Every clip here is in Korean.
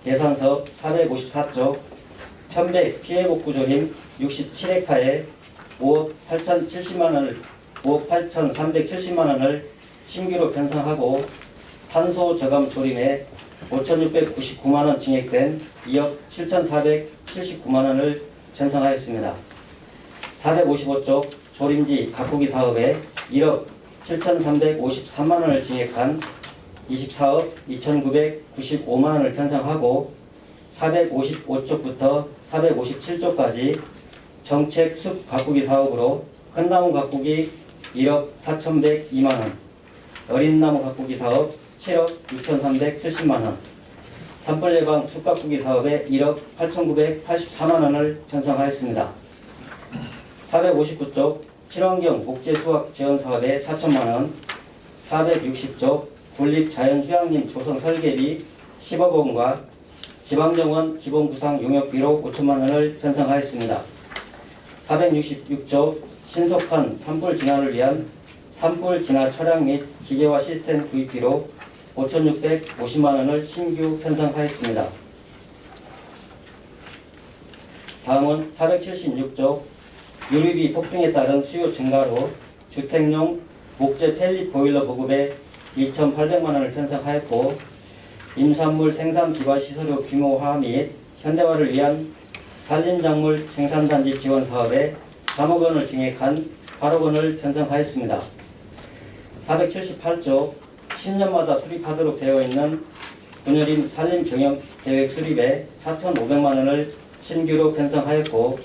예산서 454쪽 1100 피해복구 조림 67헥타에 5억 8,370만 원을 신규로 편성하고 탄소 저감 조림에 5,699만 원 증액된 2억 7,479만 원을 편성하였습니다. 455쪽 조림지 가꾸기 사업에 1억 7,353만 원을 증액한 24억 2,995만 원을 편성하고 455쪽부터 457쪽까지 정책 숲 가꾸기 사업으로 큰 나무 가꾸기 1억 4,102만 원, 어린 나무 가꾸기 사업 7억 6,370만 원, 산불 예방 숲 가꾸기 사업에 1억 8,984만 원을 편성하였습니다. 459쪽 친환경 목재 수확 지원 사업에 4천만 원, 460쪽 군립 자연휴양림 조성 설계비 10억 원과 지방정원 기본구상 용역비로 5천만 원을 편성하였습니다. 466쪽 신속한 산불 진화를 위한 산불 진화 차량 및 기계화 시스템 구입비로 5,650만 원을 신규 편성하였습니다. 다음은 476쪽 유류비 폭등에 따른 수요 증가로 주택용 목재 펠릿 보일러 보급에 2,800만 원을 편성하였고 임산물 생산 기반 시설의 규모화 및 현대화를 위한 산림작물 생산단지 지원 사업에 3억 원을 증액한 8억 원을 편성하였습니다. 478조 10년마다 수립하도록 되어 있는 분여림 산림경영계획 수립에 4,500만 원을 신규로 편성하였고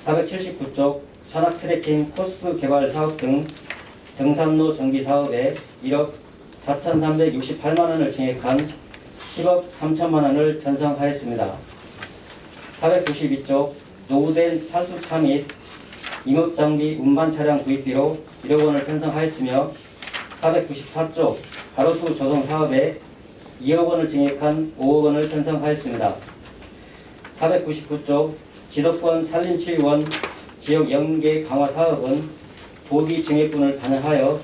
479쪽 산악 트레킹 코스 개발 사업 등 등산로 정비 사업에 1억 4,368만 원을 증액한 10억 3천만 원을 편성하였습니다. 492쪽 노후된 살수차 및 임업장비 운반 차량 구입비로 1억 원을 편성하였으며 494쪽 가로수 조성 사업에 2억 원을 증액한 5억 원을 편성하였습니다. 499쪽 지도권 산림치유원 지역 연계 강화 사업은 도기 증액분을 반영하여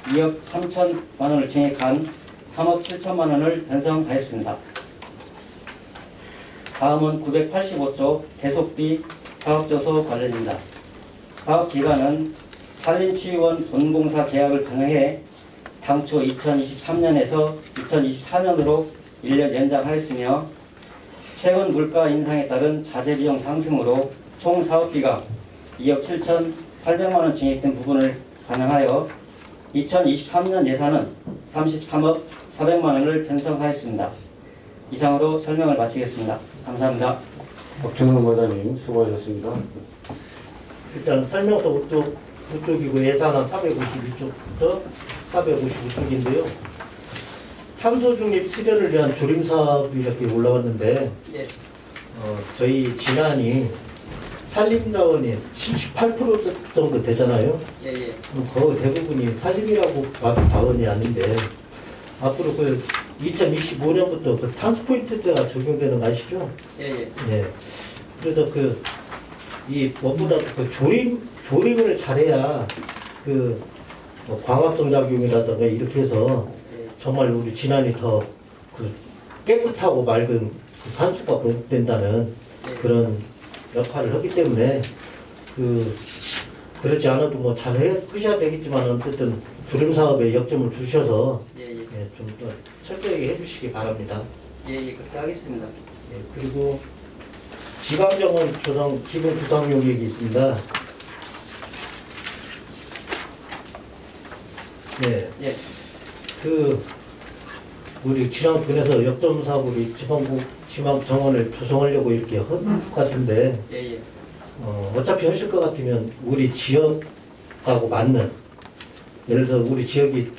2억 3천만 원을 증액한 3억 7천만 원을 편성하였습니다. 다음은 985조 대속비 사업조서 관련입니다. 사업기간은 산림치유원 본공사 계약을 반영해 당초 2023년에서 2024년으로 1년 연장하였으며 최근 물가 인상에 따른 자재비용 상승으로 총 사업비가 2억 7,800만 원 증액된 부분을 반영하여 2023년 예산은 33억 400만 원을 편성하였습니다. 이상으로 설명을 마치겠습니다. 감사합니다. 박준호 과장님 수고하셨습니다. 일단 설명서 우쪽이고 예산은 452쪽부터 455쪽인데요. 탄소 중립 실현을 위한 조림 사업이 이렇게 올라왔는데 예. 저희 진안이 산림자원이 78% 정도 되잖아요. 예. 거의 대부분이 산림이라고 봐원이 아닌데 앞으로 그 2025년부터 그 탄소 포인트제가 적용되는 거 아시죠? 예. 예. 그래서 이 무엇보다 그 조림을 잘해야 뭐 광합성 작용이라든가 이렇게 해서 정말 우리 진안이 더 깨끗하고 맑은 그 산소가 보급된다는 그런 역할을 하기 때문에 그렇지 않아도 뭐 잘 하셔야 되겠지만 어쨌든 조림 사업에 역점을 주셔서 좀 더 철저하게 해주시기 바랍니다. 그렇게 하겠습니다. 그리고 지방정원 조성 기본 구상 용역이 있습니다. 네. 예. 우리 지방군에서 역점 사업으로 지방 정원을 조성하려고 이렇게 한 것 같은데, 어차피 하실 것 같으면 우리 지역하고 맞는, 예를 들어 우리 지역이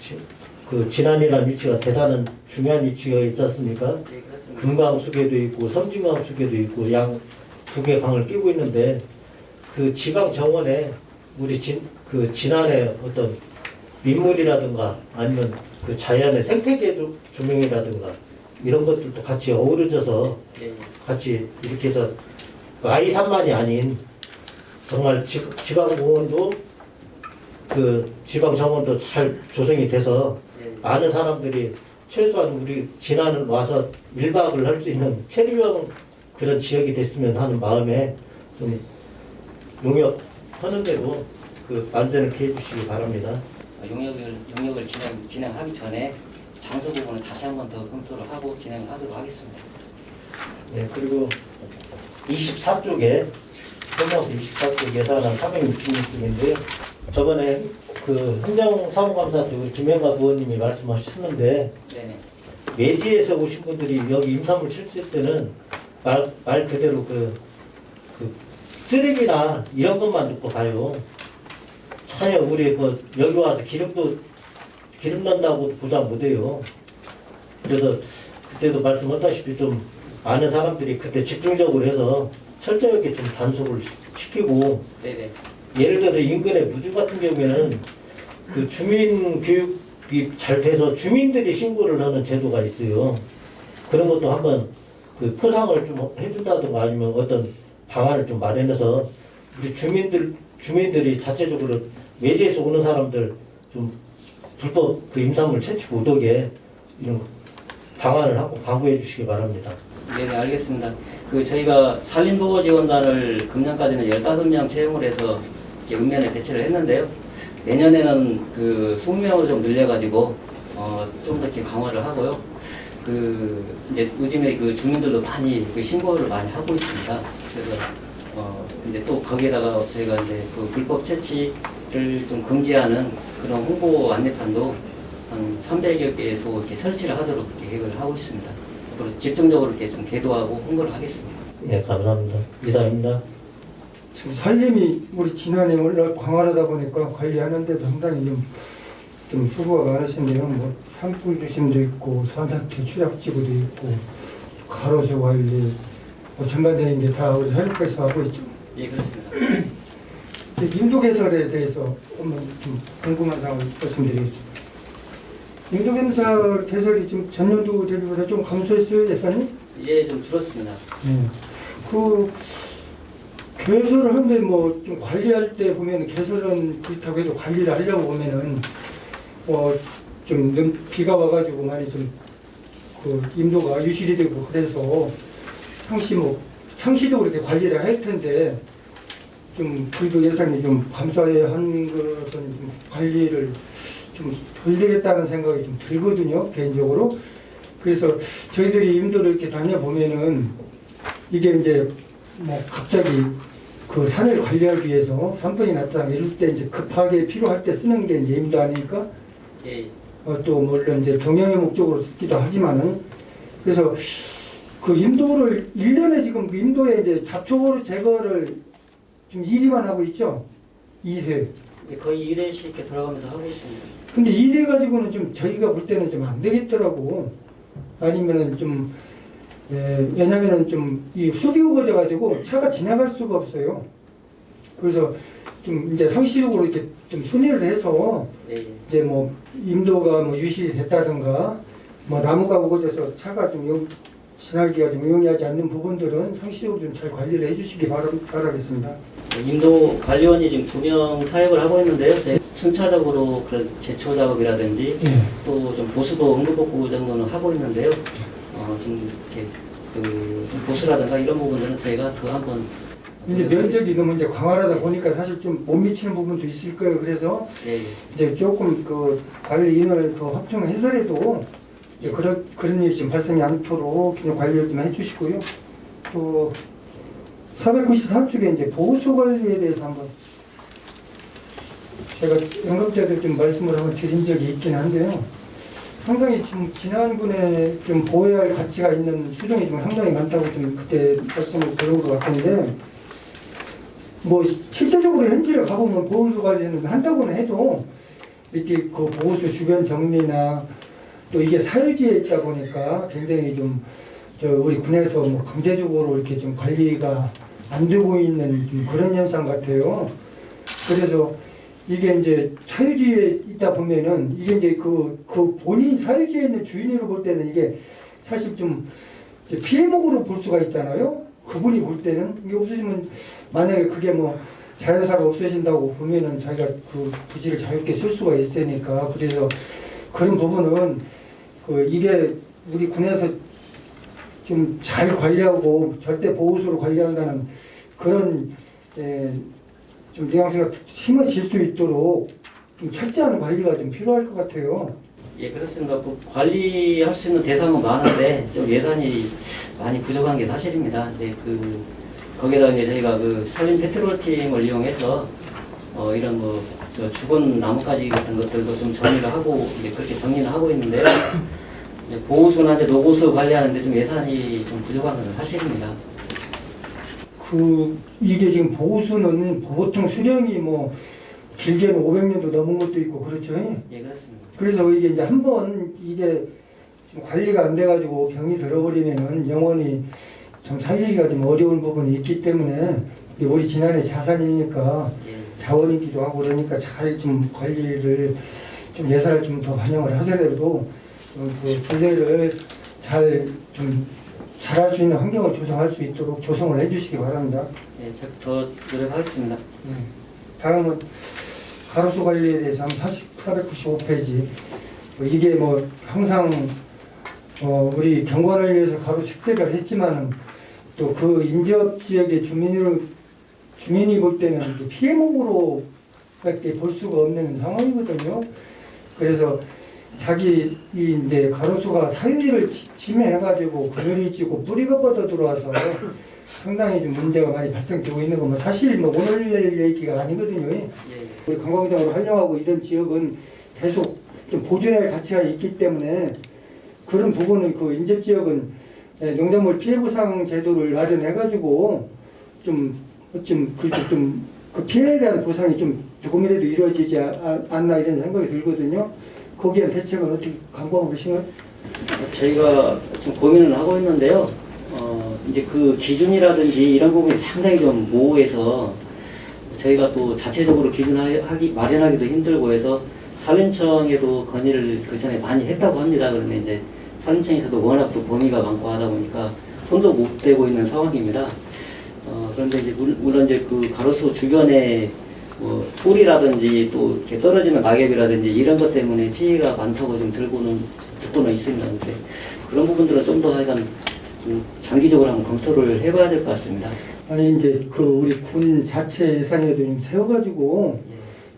진안이라는 위치가 대단한 중요한 위치가 있지 않습니까? 예, 그렇습니다. 금강수계도 있고 섬진강수계도 있고 양 두 개 강을 끼고 있는데 그 지방 정원에 우리 진안의 어떤 민물이라든가 아니면 그 자연의 생태계 조명이라든가 이런 것들도 같이 어우러져서 같이 이렇게 해서 아이산만이 아닌 정말 지방공원도 지방 정원도 잘 조성이 돼서 많은 사람들이 최소한 우리 진안을 와서 1박을 할 수 있는 체류형 그런 지역이 됐으면 하는 마음에 좀 용역하는 대로 그 안전을 기해 주시기 바랍니다. 용역을 진행하기 전에 장소 부분은 다시 한 번 더 검토를 하고 진행을 하도록 하겠습니다. 네, 그리고 24쪽에 설명서 24쪽 예산안 466쪽인데요. 저번에 그 행정사무감사 때 우리 김영갑 의원님이 말씀하셨는데 네네. 외지에서 오신 분들이 여기 임산물 실습 때는 말 그대로 그 쓰레기나 이런 것만 넣고 가요. 전혀 우리 그 여기 와서 기름 난다고 보장 못해요. 그래서 그때도 말씀하셨다시피 좀 많은 사람들이 그때 집중적으로 해서 철저하게 좀 단속을 시키고 네네. 예를 들어 인근의 무주 같은 경우에는 그 주민 교육이 잘 돼서 주민들이 신고를 하는 제도가 있어요. 그런 것도 한번 그 포상을 좀 해준다든가 아니면 어떤 방안을 좀 마련해서 우리 주민들이 자체적으로 외지에서 오는 사람들 좀 불법 그 임산물 채취 못하게 이런 방안을 하고 강구해 주시기 바랍니다. 네네, 알겠습니다. 그 저희가 산림보호지원단을 금년까지는 15명 채용을 해서 이렇게 읍면에 배치를 했는데요. 내년에는 그 20명으로 좀 늘려가지고 좀 더 이렇게 강화를 하고요. 그 이제 요즘에 그 주민들도 많이 그 신고를 많이 하고 있습니다. 그래서 이제 또 거기에다가 저희가 이제 그 불법 채취를 좀 금지하는 그런 홍보 안내판도 한 300여 개소 이렇게 설치를 하도록 계획을 하고 있습니다. 앞으로 집중적으로 이렇게 좀 계도하고 홍보를 하겠습니다. 네, 감사합니다. 이상입니다. 지금 산림이 우리 진안에 올라 광활하다 보니까 관리하는데도 상당히 좀 수고가 많으신데요. 뭐 산불 조심도 있고 산사태 추적지구도 있고 가로수 관리 뭐 전반적인 게 다 우리 사육부에서 하고 있죠. 예, 그렇습니다. 인도 개설에 대해서 한번 좀 궁금한 사항을 말씀드리겠습니다. 인도 개설이 지금 전년도 대비보다 좀 감소했어요, 예산이? 예, 좀 줄었습니다. 네. 그 개설을 하는데 뭐 좀 관리할 때 보면 개설은 그렇다고 해도 관리를 하려고 보면은 좀 비가 와가지고 많이 좀 그 임도가 유실이 되고 그래서 상시적으로 이렇게 관리를 할 텐데 좀 그래도 예산이 좀 감소해 한 것은 좀 관리를 좀 덜 되겠다는 생각이 좀 들거든요, 개인적으로. 그래서 저희들이 임도를 이렇게 다녀보면은 이게 이제 뭐 갑자기 그 산을 관리하기 위해서 산불이 났다 이럴 때 이제 급하게 필요할 때 쓰는 게 이제 임도 아닙니까? 예, 또 물론 이제 경영의 목적으로 쓰기도 하지만은 그래서 그 임도를 1년에 지금 그 임도에 이제 잡초 제거를 좀 1회만 하고 있죠? 2회. 예, 거의 1회씩 이렇게 돌아가면서 하고 있습니다. 근데 1회 가지고는 좀 저희가 볼 때는 좀 안 되겠더라고. 아니면은 좀 왜냐면은 좀 이 숲이 우거져 가지고 차가 지나갈 수가 없어요. 그래서 좀 이제 상시적으로 이렇게 좀 순회를 해서 예, 예. 이제 뭐 임도가 뭐 유실됐다든가 뭐 나무가 우거져서 차가 좀 지나기가 좀 용이하지 않는 부분들은 상시적으로 좀 잘 관리를 해주시기 바라겠습니다. 인도 관리원이 지금 2명 사역을 하고 있는데요. 저희 순차적으로 그런 제초 작업이라든지 또 좀 보수도 응급복구 정도는 하고 있는데요. 좀 이렇게 좀 보수라든가 이런 부분들은 저희가 더 한번 이제 면적이 너무 이제 광활하다 보니까 사실 좀 못 미치는 부분도 있을 거예요. 그래서 예, 예. 이제 조금 그 관리 인원을 더 확충해서라도 그런 일이 좀 발생이 않도록 그냥 관리를 좀 해주시고요. 또 493쪽에 이제 보호소 관리에 대해서 한번 제가 연금 때도 좀 말씀을 한번 드린 적이 있긴 한데요. 상당히 좀 진안군에 좀 보호해야 할 가치가 있는 수종이 좀 상당히 많다고 좀 그때 말씀을 드린 것 같은데 뭐 실제적으로 현지를 가보면 보호소 관리는 한다고는 해도 이렇게 그 보호소 주변 정리나 또 이게 사유지에 있다 보니까 굉장히 좀 우리 군에서 뭐 강제적으로 이렇게 좀 관리가 안 되고 있는 좀 그런 현상 같아요. 그래서 이게 이제 사유지에 있다 보면은 이게 이제 그 본인 사유지에 있는 주인으로 볼 때는 이게 사실 좀 피해목으로 볼 수가 있잖아요. 그분이 볼 때는 이게 없어지면 만약에 그게 뭐 자연사가 없어진다고 보면은 자기가 그 부지를 자유롭게 쓸 수가 있으니까 그래서 그런 부분은 그 이게 우리 군에서 좀 잘 관리하고 절대 보호수로 관리한다는 그런 좀 뉘앙스가 심어질 수 있도록 좀 철저한 관리가 좀 필요할 것 같아요. 예, 그렇습니다. 그 관리할 수 있는 대상은 많은데 좀 예산이 많이 부족한 게 사실입니다. 근데 거기다 이제 저희가 그 산림 페트롤 팀을 이용해서 이런 저 죽은 나뭇가지 같은 것들도 좀 정리를 하고 이제 그렇게 정리를 하고 있는데요. 이제 보호수나 이제 노고수 관리하는데 좀 예산이 좀 부족한 것은 사실입니다. 이게 지금 보호수는 보통 수령이 뭐 길게는 500년도 넘은 것도 있고 그렇죠. 예, 그렇습니다. 그래서 이게 이제 한번 이게 좀 관리가 안 돼가지고 병이 들어버리면은 영원히 좀 살리기가 좀 어려운 부분이 있기 때문에 우리 지난해 자산이니까 예. 자원이기도 하고 그러니까 잘 좀 관리를 좀 예산을 좀 더 반영을 하더라도 그 분해를 잘할 수 있는 환경을 조성할 수 있도록 조성을 해주시기 바랍니다. 예, 더 노력하겠습니다. 다음은 가로수 관리에 대해서 한 495페이지. 이게 뭐 항상 우리 경관을 위해서 가로 식재를 했지만은 또 그 인접 지역의 주민이 볼 때는 피해목으로 밖에 볼 수가 없는 상황이거든요. 그래서 자기 이제 가로수가 사유지를 침해해가지고 그늘이 지고 뿌리가 뻗어 들어와서 상당히 좀 문제가 많이 발생되고 있는 건 사실 뭐 오늘 얘기가 아니거든요. 예, 예. 우리 관광장으로 활용하고 이런 지역은 계속 좀 보존할 가치가 있기 때문에 그런 부분은 그 인접 지역은 농작물 피해 보상 제도를 마련해가지고 그 피해에 대한 보상이 좀 조금이라도 이루어지지 않나 이런 생각이 들거든요. 거기에 대책은 어떻게 강구하고 계신가요? 저희가 지금 고민을 하고 있는데요. 이제 그 기준이라든지 이런 부분이 상당히 좀 모호해서 저희가 또 자체적으로 마련하기도 힘들고 해서 산림청에도 건의를 그 전에 많이 했다고 합니다. 그런데 이제 산림청에서도 워낙 또 범위가 많고 하다 보니까 손도 못 대고 있는 상황입니다. 그런데 이제 물론 이제 그 가로수 주변에 뭐 뿌리라든지 또 이렇게 떨어지는 낙엽이라든지 이런 것 때문에 피해가 많다고 좀 듣고는 있습니다. 근데 그런 부분들은 좀 더 하여간 좀 장기적으로 한번 검토를 해봐야 될 것 같습니다. 아니 이제 그 우리 군 자체 예산에도 좀 세워가지고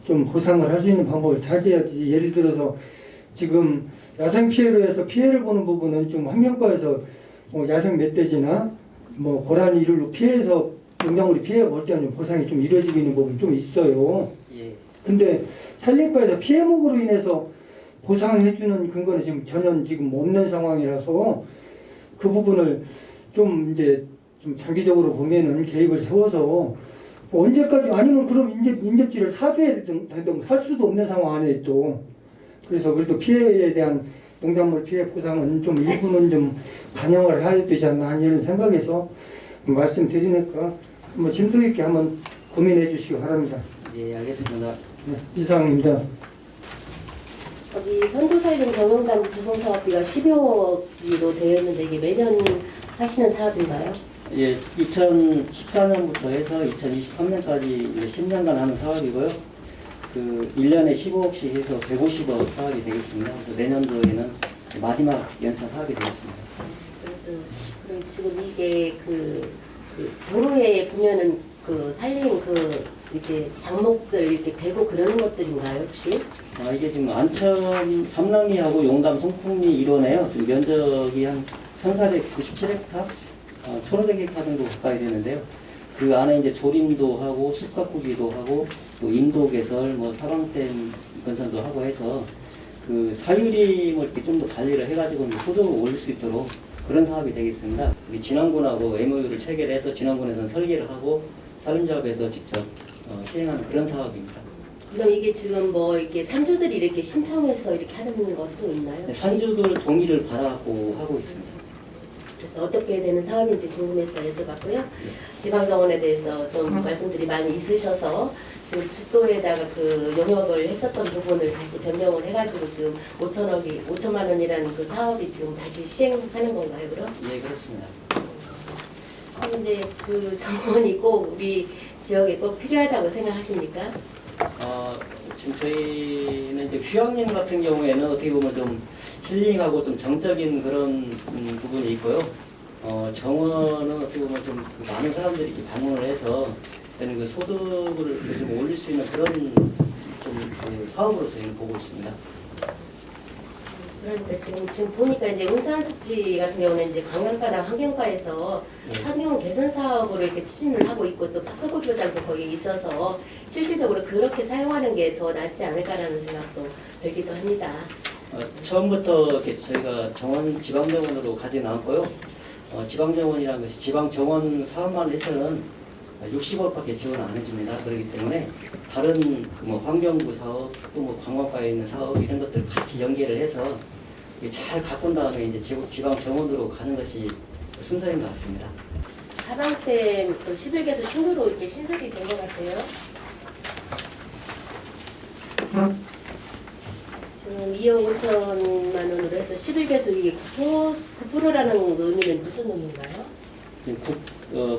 좀 보상을 할 수 있는 방법을 찾아야지. 예를 들어서 지금 야생 피해로 해서 피해를 보는 부분은 좀 환경과에서 야생 멧돼지나 뭐 고라니 이를 피해서 농작물이 피해가 볼 때는 보상이 좀 이루어지고 있는 부분이 좀 있어요. 예. 근데 산림과에서 피해목으로 인해서 보상해주는 근거는 전혀 없는 상황이라서 그 부분을 좀 이제 좀 장기적으로 보면은 계획을 세워서 언제까지 아니면 그럼 인접지를 사줘야 되든 살 수도 없는 상황 안에 또 그래서 그래도 피해에 대한 농작물 피해 보상은 좀 일부는 좀 반영을 해야 되지 않나 이런 생각에서 말씀드리니까 한번 심도 있게 한번 고민해 주시기 바랍니다. 예, 알겠습니다. 네, 이상입니다. 여기 선도살림 경영단 구성사업비가 10여억으로 되어 있는데 이게 매년 하시는 사업인가요? 예, 2014년부터 해서 2023년까지 10년간 하는 사업이고요. 그 1년에 15억씩 해서 150억 사업이 되겠습니다. 그래서 내년도에는 마지막 연차 사업이 되겠습니다. 그래서 그럼 지금 이게 그 도로에 보면은 그 살림 이렇게 장목들 이렇게 대고 그러는 것들인가요 혹시? 이게 지금 안천 삼남리하고 용담 송풍리 1호네요. 지금 면적이 한 1497헥타, 1500헥타 정도 가까이 되는데요. 그 안에 이제 조림도 하고 숲가꾸기도 하고 또 인도 개설, 뭐 사방댐 건설도 하고 해서 그 사유림을 이렇게 좀 더 관리를 해가지고 소득을 올릴 수 있도록 그런 사업이 되겠습니다. 우리 진안군하고 MOU를 체결해서 진안군에서는 설계를 하고 산림조합에서 직접 시행하는 그런 사업입니다. 그럼 이게 지금 뭐 이렇게 산주들이 이렇게 신청해서 이렇게 하는 것도 있나요? 네, 혹시? 산주들 동의를 받아갖고 하고 있습니다. 그래서 어떻게 되는 사업인지 궁금해서 여쭤봤고요. 지방정원에 대해서 좀 말씀들이 많이 있으셔서 지금 집도에다가 그 용역을 했었던 부분을 다시 변경을 해가지고 지금 5천만 원이라는 그 사업이 지금 다시 시행하는 건가요, 그럼? 예, 그렇습니다. 그럼 이제 그 정원이 꼭 우리 지역에 꼭 필요하다고 생각하십니까? 지금 저희는 이제 휴양림 같은 경우에는 어떻게 보면 좀 힐링하고 좀 정적인 그런 부분이 있고요. 정원은 어떻게 보면 좀그 많은 사람들이 이렇게 방문을 해서 저는 그 소득을 좀 올릴 수 있는 그런 좀그 사업으로 저희는 보고 있습니다. 그러니까 지금 보니까 이제 운산습지 같은 경우는 이제 관광과나 환경과에서 환경 개선 사업으로 이렇게 추진을 하고 있고 또 파크골프장도 거기에 있어서 실질적으로 그렇게 사용하는 게 더 낫지 않을까라는 생각도 들기도 합니다. 처음부터 이렇게 저희가 정원 지방정원으로 가지 않았고요. 지방정원이라는 것이 지방정원 사업만 해서는 60억밖에 지원 안 해줍니다. 그렇기 때문에 다른 그뭐 환경부 사업 또 뭐 관광과에 있는 사업 이런 것들 같이 연계를 해서 잘 가꾼 다음에 이제 지방정원으로 가는 것이 순서인 것 같습니다. 사방댐 또 11개소 신도로 이렇게 신설이 된 것 같아요. 지금 2억 5천만 원으로 해서 11개소 이게 9%라는 의미는 무슨 의미인가요?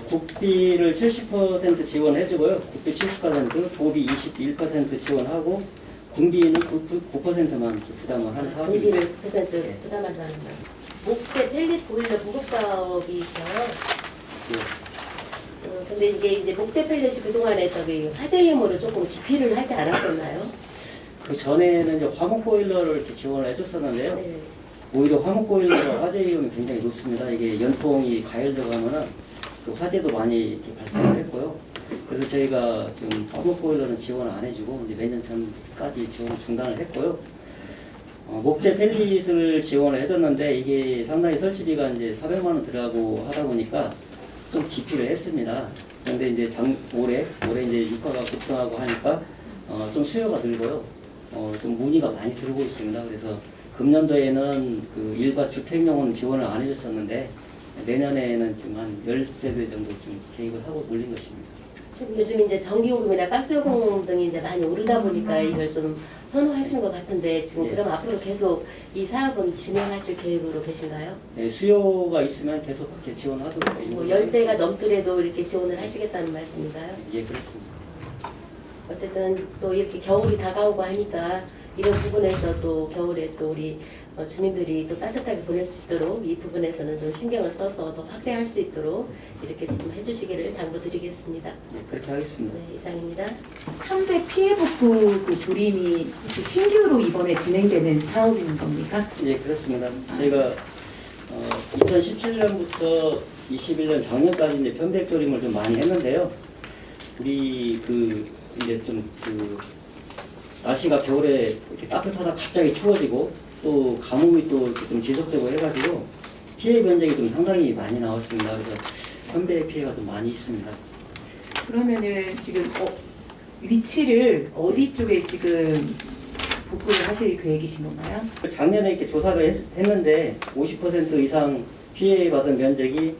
국비를 70% 지원해주고요. 국비 70%, 도비 21% 지원하고 군비는 9%만 부담을 하는 사업입니다. 군비를 9% 부담한다는 말씀. 목재 펠릿 보일러 공급 사업이 있어요. 근데 이게 이제 목재 펠릿이 그동안에 저기 화재 위험으로 조금 기피를 하지 않았었나요? 그 전에는 이제 화목 보일러를 이렇게 지원을 해줬었는데요. 네. 오히려 화목 보일러가 화재 위험이 굉장히 높습니다. 이게 연통이 가열되가면은 그 화재도 많이 이렇게 발생을 했고요. 그래서 저희가 지금 화목 보일러는 지원을 안 해주고 이제 몇 년 전까지 지원을 중단을 했고요. 목재 펠릿을 지원을 해줬는데 이게 상당히 설치비가 이제 400만 원 들어가고 하다 보니까 좀 기피를 했습니다. 그런데 이제 올해 이제 유가가 급등하고 하니까 좀 수요가 늘고요. 좀 문의가 많이 들어오고 있습니다. 그래서 금년도에는 그 일반 주택용은 지원을 안 해줬었는데 내년에는 지금 한 13배 정도 좀 계획을 하고 올린 것입니다. 지금 요즘 이제 전기요금이나 가스요금 등이 이제 많이 오르다 보니까 이걸 좀 선호하시는 것 같은데 지금 예. 그럼 앞으로 계속 이 사업은 진행하실 계획으로 계신가요? 네, 수요가 있으면 계속 그렇게 지원하도록 뭐 10대가 넘더라도 이렇게 지원을 하시겠다는 말씀인가요? 예, 그렇습니다. 어쨌든 또 이렇게 겨울이 다가오고 하니까 이런 부분에서 또 겨울에 또 우리 주민들이 또 따뜻하게 보낼 수 있도록 이 부분에서는 좀 신경을 써서 더 확대할 수 있도록 이렇게 좀 해주시기를 당부드리겠습니다. 네, 그렇게 하겠습니다. 네, 이상입니다. 현대 피해 복구 그 조림이 혹시 신규로 이번에 진행되는 사업인 겁니까? 예, 그렇습니다. 저희가 2017년부터 21년 작년까지 이제 편백 조림을 좀 많이 했는데요. 우리 그 이제 좀 그 날씨가 겨울에 이렇게 따뜻하다 갑자기 추워지고 또 가뭄이 또 이렇게 좀 지속되고 해가지고 피해 면적이 좀 상당히 많이 나왔습니다. 그래서 편백 피해가 좀 많이 있습니다. 그러면은 지금 위치를 어디 쪽에 지금 복구를 하실 계획이신 건가요? 작년에 이렇게 조사를 했는데 50% 이상 피해받은 면적이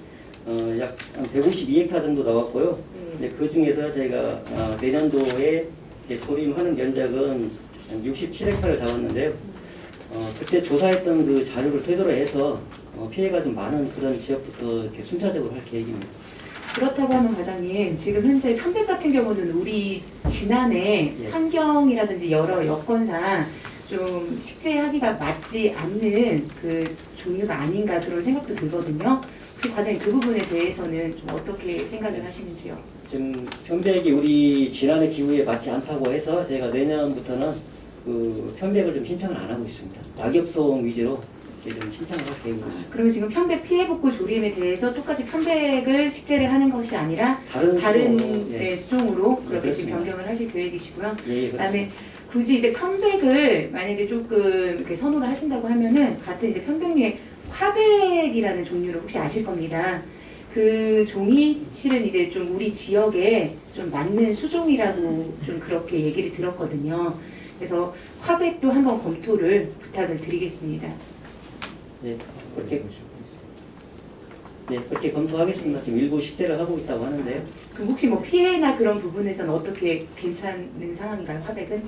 약 152헥타 정도 나왔고요. 근데 그 중에서 저희가 내년도에 이제 조림하는 면적은 67헥타를 잡았는데요. 그때 조사했던 그 자료를 토대로 해서 피해가 좀 많은 그런 지역부터 이렇게 순차적으로 할 계획입니다. 그렇다고 하면 과장님, 지금 현재 편백 같은 경우는 우리 지난해 예. 환경이라든지 여러 여건상 좀 식재하기가 맞지 않는 그 종류가 아닌가 그런 생각도 들거든요. 혹시 과장님 그 부분에 대해서는 좀 어떻게 생각을 하시는지요? 지금 편백이 우리 지난해 기후에 맞지 않다고 해서 저희가 내년부터는 그 편백을 좀 신청을 안 하고 있습니다. 낙엽송 위주로 이렇게 좀 신청을 할 계획으로 있습니다. 그러면 지금 편백 피해 복구 조림에 대해서 똑같이 편백을 식재를 하는 것이 아니라 다른 수종으로, 네, 수종으로 그렇게 지금 그렇습니다. 변경을 하실 계획이시고요. 예, 그다음에 그렇습니다. 굳이 이제 편백을 만약에 조금 이렇게 선호를 하신다고 하면은 같은 이제 편백류의 화백이라는 종류를 혹시 아실 겁니다. 그 종이 실은 이제 좀 우리 지역에 좀 맞는 수종이라고 좀 그렇게 얘기를 들었거든요. 그래서 화백도 한번 검토를 부탁을 드리겠습니다. 네, 그렇게 검토하겠습니다. 지금 일부 식재를 하고 있다고 하는데요. 그럼 혹시 뭐 피해나 그런 부분에서는 어떻게 괜찮은 상황인가요, 화백은?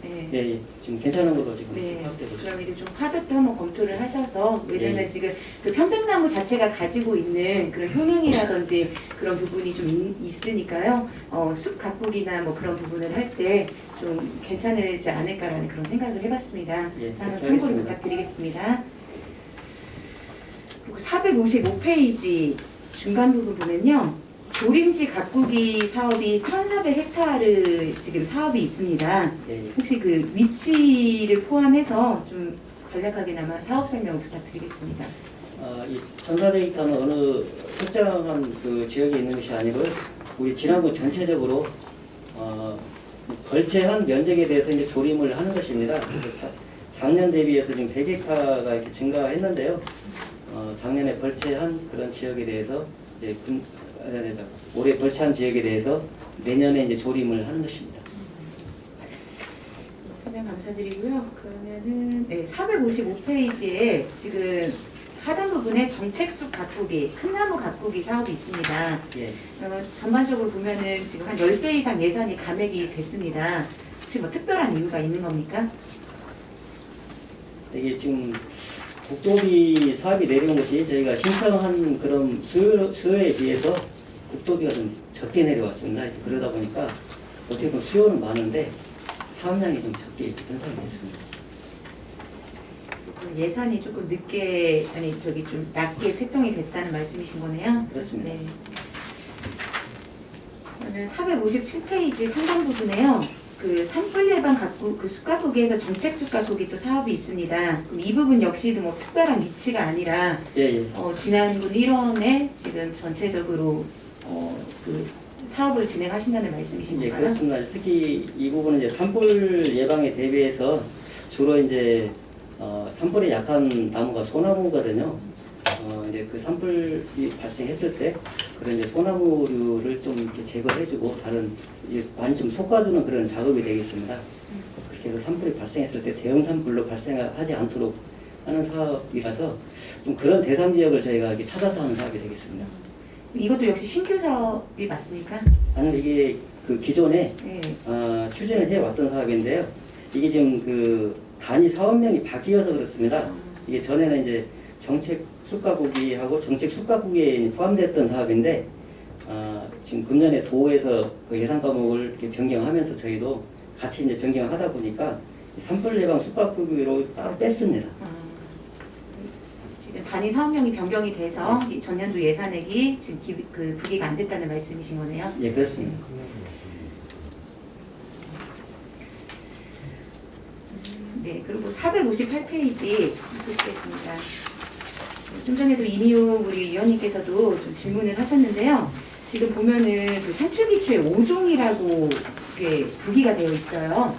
네. 예, 지금 괜찮은 걸로 지금 네. 파악되고 그럼 있습니다. 이제 좀 화백도 한번 검토를 하셔서 왜냐면 예. 지금 그 편백나무 자체가 가지고 있는 그런 효능이라든지 그런 부분이 좀 있으니까요. 숲 가꾸기나 뭐 그런 부분을 할 때 좀 괜찮을지 않을까라는 그런 생각을 해봤습니다. 예, 그래서 한번 그렇게 참고를 하겠습니다. 부탁드리겠습니다. 그리고 455페이지 중간 부분 보면요. 조림지 가꾸기 사업이 1,400헥타르 지금 사업이 있습니다. 예, 예. 혹시 그 위치를 포함해서 좀 간략하게나마 사업 설명을 부탁드리겠습니다. 이 1,400헥타르는 어느 특정한 그 지역에 있는 것이 아니고요. 우리 진안군 전체적으로 걸체한 면적에 대해서 이제 조림을 하는 것입니다. 그래서 작년 대비해서 지금 100헥타가 이렇게 증가했는데요. 작년에 벌채한 그런 지역에 대해서 이제 올해 벌채한 지역에 대해서 내년에 이제 조림을 하는 것입니다. 설명 감사드리고요. 그러면은 네, 455페이지에 지금 하단 부분에 정책숲 가꾸기, 큰 나무 가꾸기 사업이 있습니다. 예. 전반적으로 보면은 지금 한 10배 이상 예산이 감액이 됐습니다. 혹시 뭐 특별한 이유가 있는 겁니까? 이게 지금 국도비 사업이 내려온 것이 저희가 신청한 그런 수요에 비해서 국도비가 좀 적게 내려왔습니다. 그러다 보니까 어떻게 보면 수요는 많은데 사업량이 좀 적게 편성이 됐습니다. 예산이 조금 늦게 좀 낮게 책정이 됐다는 말씀이신 거네요. 그렇습니다. 네. 그러면 457페이지 상단 부분에요. 그 산불 예방 그 숲가꾸기에서 정책 숲가꾸기 또 사업이 있습니다. 그럼 이 부분 역시도 뭐 특별한 위치가 아니라 예, 예. 지난분 1원에 지금 전체적으로 그 사업을 진행하신다는 말씀이신 예, 건가요? 그렇습니다. 특히 이 부분은 이제 산불 예방에 대비해서 주로 이제 산불에 약한 나무가 소나무거든요. 이제 그 산불이 발생했을 때 그런 이제 소나무류를 좀 이렇게 제거해주고 다른 이제 많이 좀 솎아주는 그런 작업이 되겠습니다. 그렇게 해서 산불이 발생했을 때 대형 산불로 발생하지 않도록 하는 사업이라서 좀 그런 대상 지역을 저희가 이렇게 찾아서 하는 사업이 되겠습니다. 이것도 역시 신규 사업이 맞습니까? 아니 이게 그 기존에 네. 추진을 해왔던 사업인데요. 이게 지금 그 단위 사업명이 바뀌어서 그렇습니다. 이게 전에는 이제 정책 숲가꾸기하고 정책 숲가꾸기에 포함됐던 사업인데 지금 금년에 도에서 그 예산 과목을 이렇게 변경하면서 저희도 같이 이제 변경을 하다 보니까 산불 예방 숲가꾸기로 따로 뺐습니다. 지금 단위 사업명이 변경이 돼서 이 전년도 예산액이 지금 부기가 안 됐다는 말씀이신 거네요. 예, 그렇습니다. 네, 그리고 458페이지 보시겠습니다. 좀 전에도 이미용 우리 위원님께서도 좀 질문을 하셨는데요. 지금 보면은 그 산출기초의 5종이라고 이게 부기가 되어 있어요.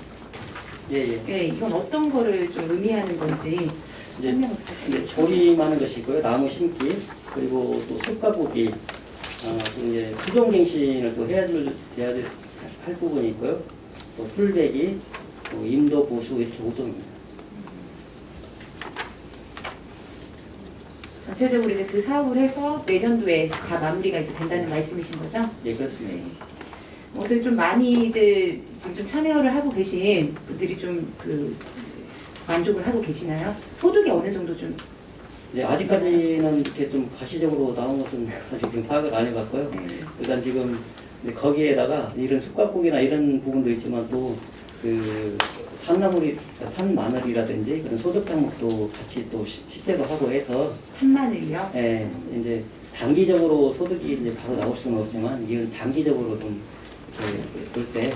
예, 예. 네, 이건 어떤 거를 좀 의미하는 건지 이제 설명을 이제 부탁드리겠습니다. 조림하는 것이 있고요. 나무 심기 그리고 또 숲가꾸기 또 이제 수종갱신을 또 해야 할 부분이 있고요. 또 풀베기, 또 임도 보수 이렇게 5종입니다. 전체적으로 이제 그 사업을 해서 내년도에 다 마무리가 이제 된다는 말씀이신 거죠? 예, 그렇습니다. 네. 오늘 좀 많이들 지금 좀 참여를 하고 계신 분들이 좀 그 만족을 하고 계시나요? 소득이 어느 정도 좀 네, 아직까지는 이렇게 좀 가시적으로 나온 것은 아직 지금 파악을 안 해봤고요. 일단 지금 근데 거기에다가 이런 숲가꾸기나 이런 부분도 있지만 또 그 산마늘이라든지 그런 소득 장목도 같이 또 실제로 하고 해서 3만을요? 예, 이제 단기적으로 소득이 이제 바로 나올 수는 없지만 이건 장기적으로 좀 볼 때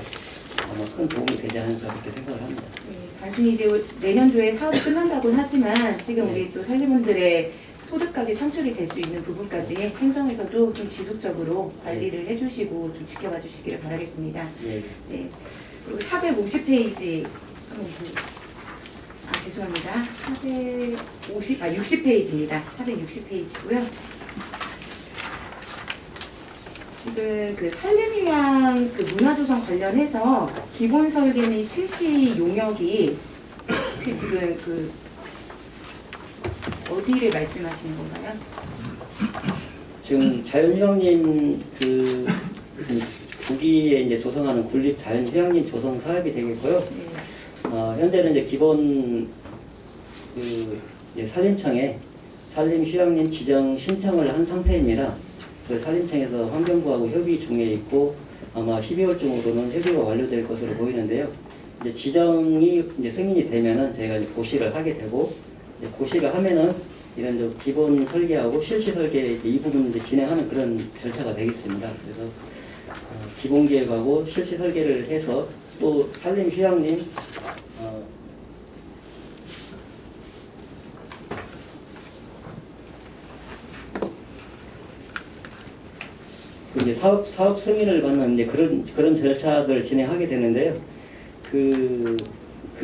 아마 큰 도움이 되지 않을까 그렇게 생각을 합니다. 네, 단순히 이제 내년도에 사업이 끝난다고는 하지만 지금 우리 또 살림분들의 소득까지 창출이 될 수 있는 부분까지 행정에서도 좀 지속적으로 관리를 해주시고 좀 지켜봐 주시기를 바라겠습니다. 예, 네. 그리고 450페이지 죄송합니다. 60페이지입니다. 460페이지고요. 지금 그 산림휴양 그 문화조성 관련해서 기본 설계 및 실시 용역이 혹시 지금 그 어디를 말씀하시는 건가요? 지금 자연휴양림 그 구기에 이제 조성하는 군립 자연휴양림 조성 사업이 되겠고요. 네. 현재는 이제 기본 산림청에 산림휴양림 지정 신청을 한 상태입니다. 그 산림청에서 환경부하고 협의 중에 있고 아마 12월쯤으로는 협의가 완료될 것으로 보이는데요. 이제 지정이 이제 승인이 되면은 저희가 이제 고시를 하게 되고, 이제 고시를 하면은 이런 좀 기본 설계하고 실시 설계 이 부분 이제 진행하는 그런 절차가 되겠습니다. 그래서 기본 계획하고 실시 설계를 해서 또 산림휴양림 이제 사업 승인을 받는 이제 그런 절차들을 진행하게 되는데요. 그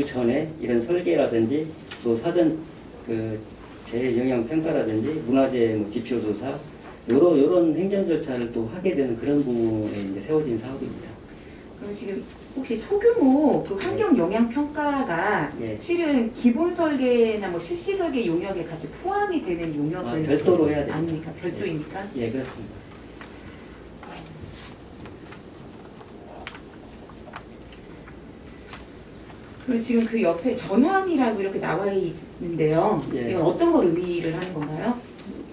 전에 이런 설계라든지 또 사전 재영향 평가라든지 문화재 지표 조사 요런 행정 절차를 또 하게 되는 그런 부분에 이제 세워진 사업입니다. 그럼 지금 혹시 소규모 그 환경 영향 평가가 예. 실은 기본 설계나 뭐 실시 설계 용역에 같이 포함이 되는 용역은 별도로 해야 됩니다. 아닙니까? 별도입니까? 예, 그렇습니다. 그리고 지금 그 옆에 전환이라고 이렇게 나와 있는데요. 예. 이건 어떤 걸 의미를 하는 건가요?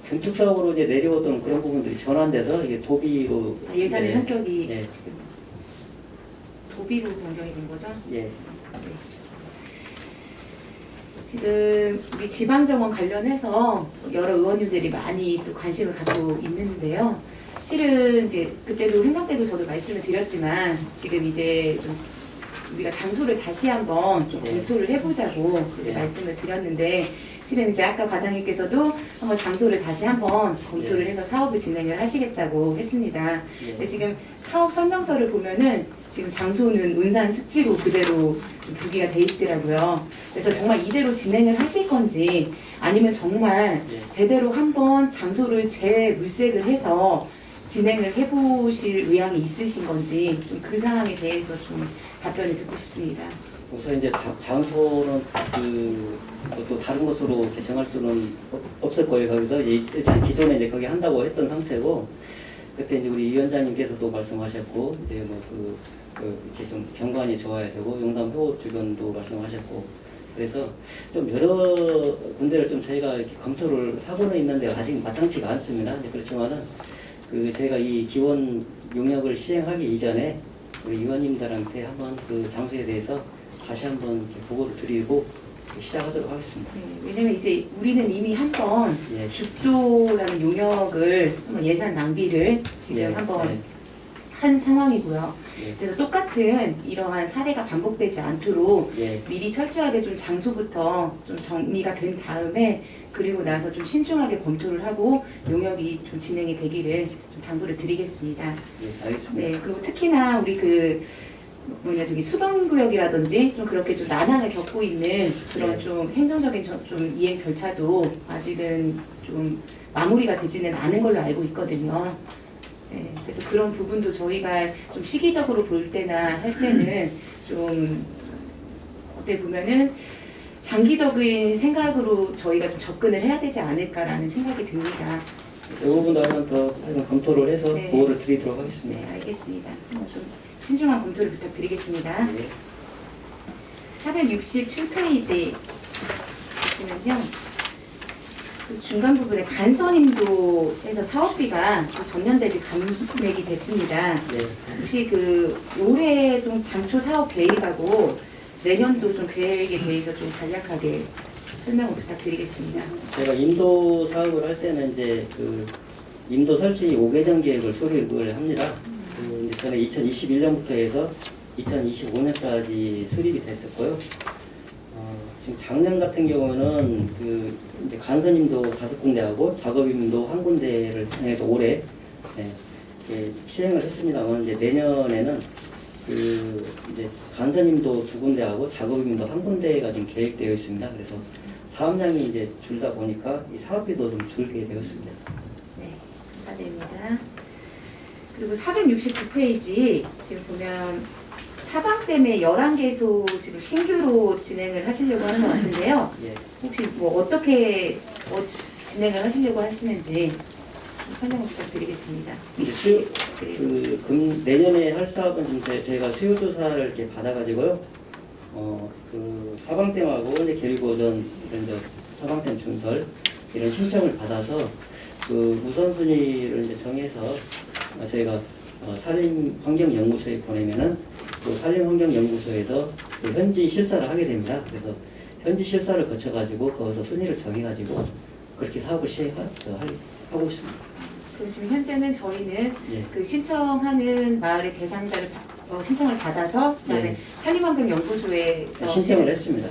준특사업으로 이제 내려오던 그런 부분들이 전환돼서 이게 도비로 예산의 예, 성격이 예. 지금 도비로 변경이 된 거죠? 예. 지금 우리 지방정원 관련해서 여러 의원님들이 많이 또 관심을 갖고 있는데요. 실은 이제 그때도 행정 때도 저도 말씀을 드렸지만 지금 이제 좀 우리가 장소를 다시 한번 좀 검토를 해보자고 그렇게 말씀을 드렸는데 실은 이제 아까 과장님께서도 한번 장소를 다시 한번 검토를 해서 사업을 진행을 하시겠다고 했습니다. 근데 지금 사업 설명서를 보면은 지금 장소는 운산 습지로 그대로 좀 부기가 돼 있더라고요. 그래서 정말 이대로 진행을 하실 건지 아니면 정말 제대로 한번 장소를 재물색을 해서 진행을 해보실 의향이 있으신 건지 좀 그 상황에 대해서 좀 답변을 듣고 싶습니다. 우선 이제 장소는 또 다른 곳으로 이렇게 정할 수는 없을 거예요. 거기서 일단 기존에 이제 거기 한다고 했던 상태고, 그때 이제 우리 위원장님께서도 말씀하셨고, 이제 이렇게 좀 경관이 좋아야 되고 용담 회호 주변도 말씀하셨고, 그래서 좀 여러 군데를 좀 저희가 이렇게 검토를 하고는 있는데 아직 마땅치가 않습니다. 그렇지만은 저희가 이 기본 용역을 시행하기 이전에 우리 의원님들한테 한번 그 장소에 대해서 다시 한번 이렇게 보고를 드리고 시작하도록 하겠습니다. 네, 왜냐면 이제 우리는 이미 한번 예. 죽도라는 용역을 한번 예산 낭비를 지금 예, 한번 예. 한 상황이고요. 예. 그래서 똑같은 이러한 사례가 반복되지 않도록 예. 미리 철저하게 좀 장소부터 좀 정리가 된 다음에 그리고 나서 좀 신중하게 검토를 하고 용역이 좀 진행이 되기를 좀 당부를 드리겠습니다. 예, 알겠습니다. 네, 그리고 특히나 우리 수방구역이라든지 좀 그렇게 좀 난항을 겪고 있는 그런 네. 좀 행정적인 좀 이행 절차도 아직은 좀 마무리가 되지는 않은 걸로 알고 있거든요. 네, 그래서 그런 부분도 저희가 좀 시기적으로 볼 때나 할 때는 좀 어떻게 보면은 장기적인 생각으로 저희가 좀 접근을 해야 되지 않을까라는 생각이 듭니다. 이 부분도 한번 더 검토를 해서 네. 보고를 드리도록 하겠습니다. 네, 알겠습니다. 좀 신중한 검토를 부탁드리겠습니다. 네. 467페이지 보시면요. 그 중간 부분에 간선임도에서 사업비가 전년 대비 감액이 됐습니다. 네. 혹시 올해 좀 당초 사업 계획하고 내년도 좀 계획에 대해서 좀 간략하게 설명을 부탁드리겠습니다. 제가 임도 사업을 할 때는 이제 임도 설치 5개년 계획을 수립을 합니다. 이제 전에 2021년부터 해서 2025년까지 수립이 됐었고요. 지금 작년 같은 경우는 이제 간선임도 5군데하고 작업임도 1군데를 통해서 올해 시행을 했습니다만 이제 내년에는 이제 간선임도 2군데하고 작업임도 1군데가 지금 계획되어 있습니다. 그래서 사업량이 이제 줄다 보니까 이 사업비도 좀 줄게 되었습니다. 네, 감사드립니다. 그리고 469페이지 지금 보면 사방댐에 11개소 지금 신규로 진행을 하시려고 하는 것 같은데요. 예. 혹시 어떻게 진행을 하시려고 하시는지 좀 설명을 부탁드리겠습니다. 이제 네. 내년에 할 사업은 좀 저희가 수요조사를 이렇게 받아가지고요. 그 사방댐하고 이제 계류보전 이런 이제 사방댐 준설 이런 신청을 받아서 그 우선순위를 이제 정해서 저희가 산림환경연구소에 보내면은 그 산림환경연구소에서 그 현지 실사를 하게 됩니다. 그래서 현지 실사를 거쳐가지고 거기서 순위를 정해가지고 그렇게 사업을 하고 있습니다. 그럼 지금 현재는 저희는 예. 그 신청하는 마을의 대상자를 신청을 받아서 그다음에 예. 산림환경연구소에서 신청을 했습니다.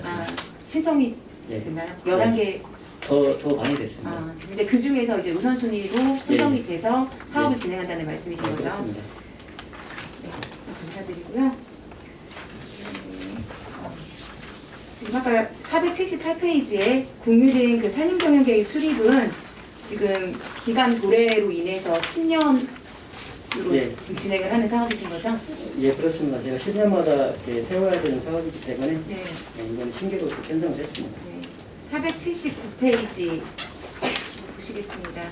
신청이 예. 됐나요? 11개. 더 많이 됐습니다. 이제 그 중에서 이제 우선순위로 선정이 돼서 사업을 예. 진행한다는 말씀이신 네, 거죠? 그렇습니다. 네, 감사드리고요. 지금 아까 478페이지에 국유대행 그 산림경영계획 수립은 지금 기간 도래로 인해서 10년으로 예. 지금 진행을 하는 사업이신 거죠? 예, 그렇습니다. 제가 10년마다 이렇게 세워야 되는 사업이기 때문에 네. 이건 신규로 편성을 했습니다. 네. 479페이지 보시겠습니다.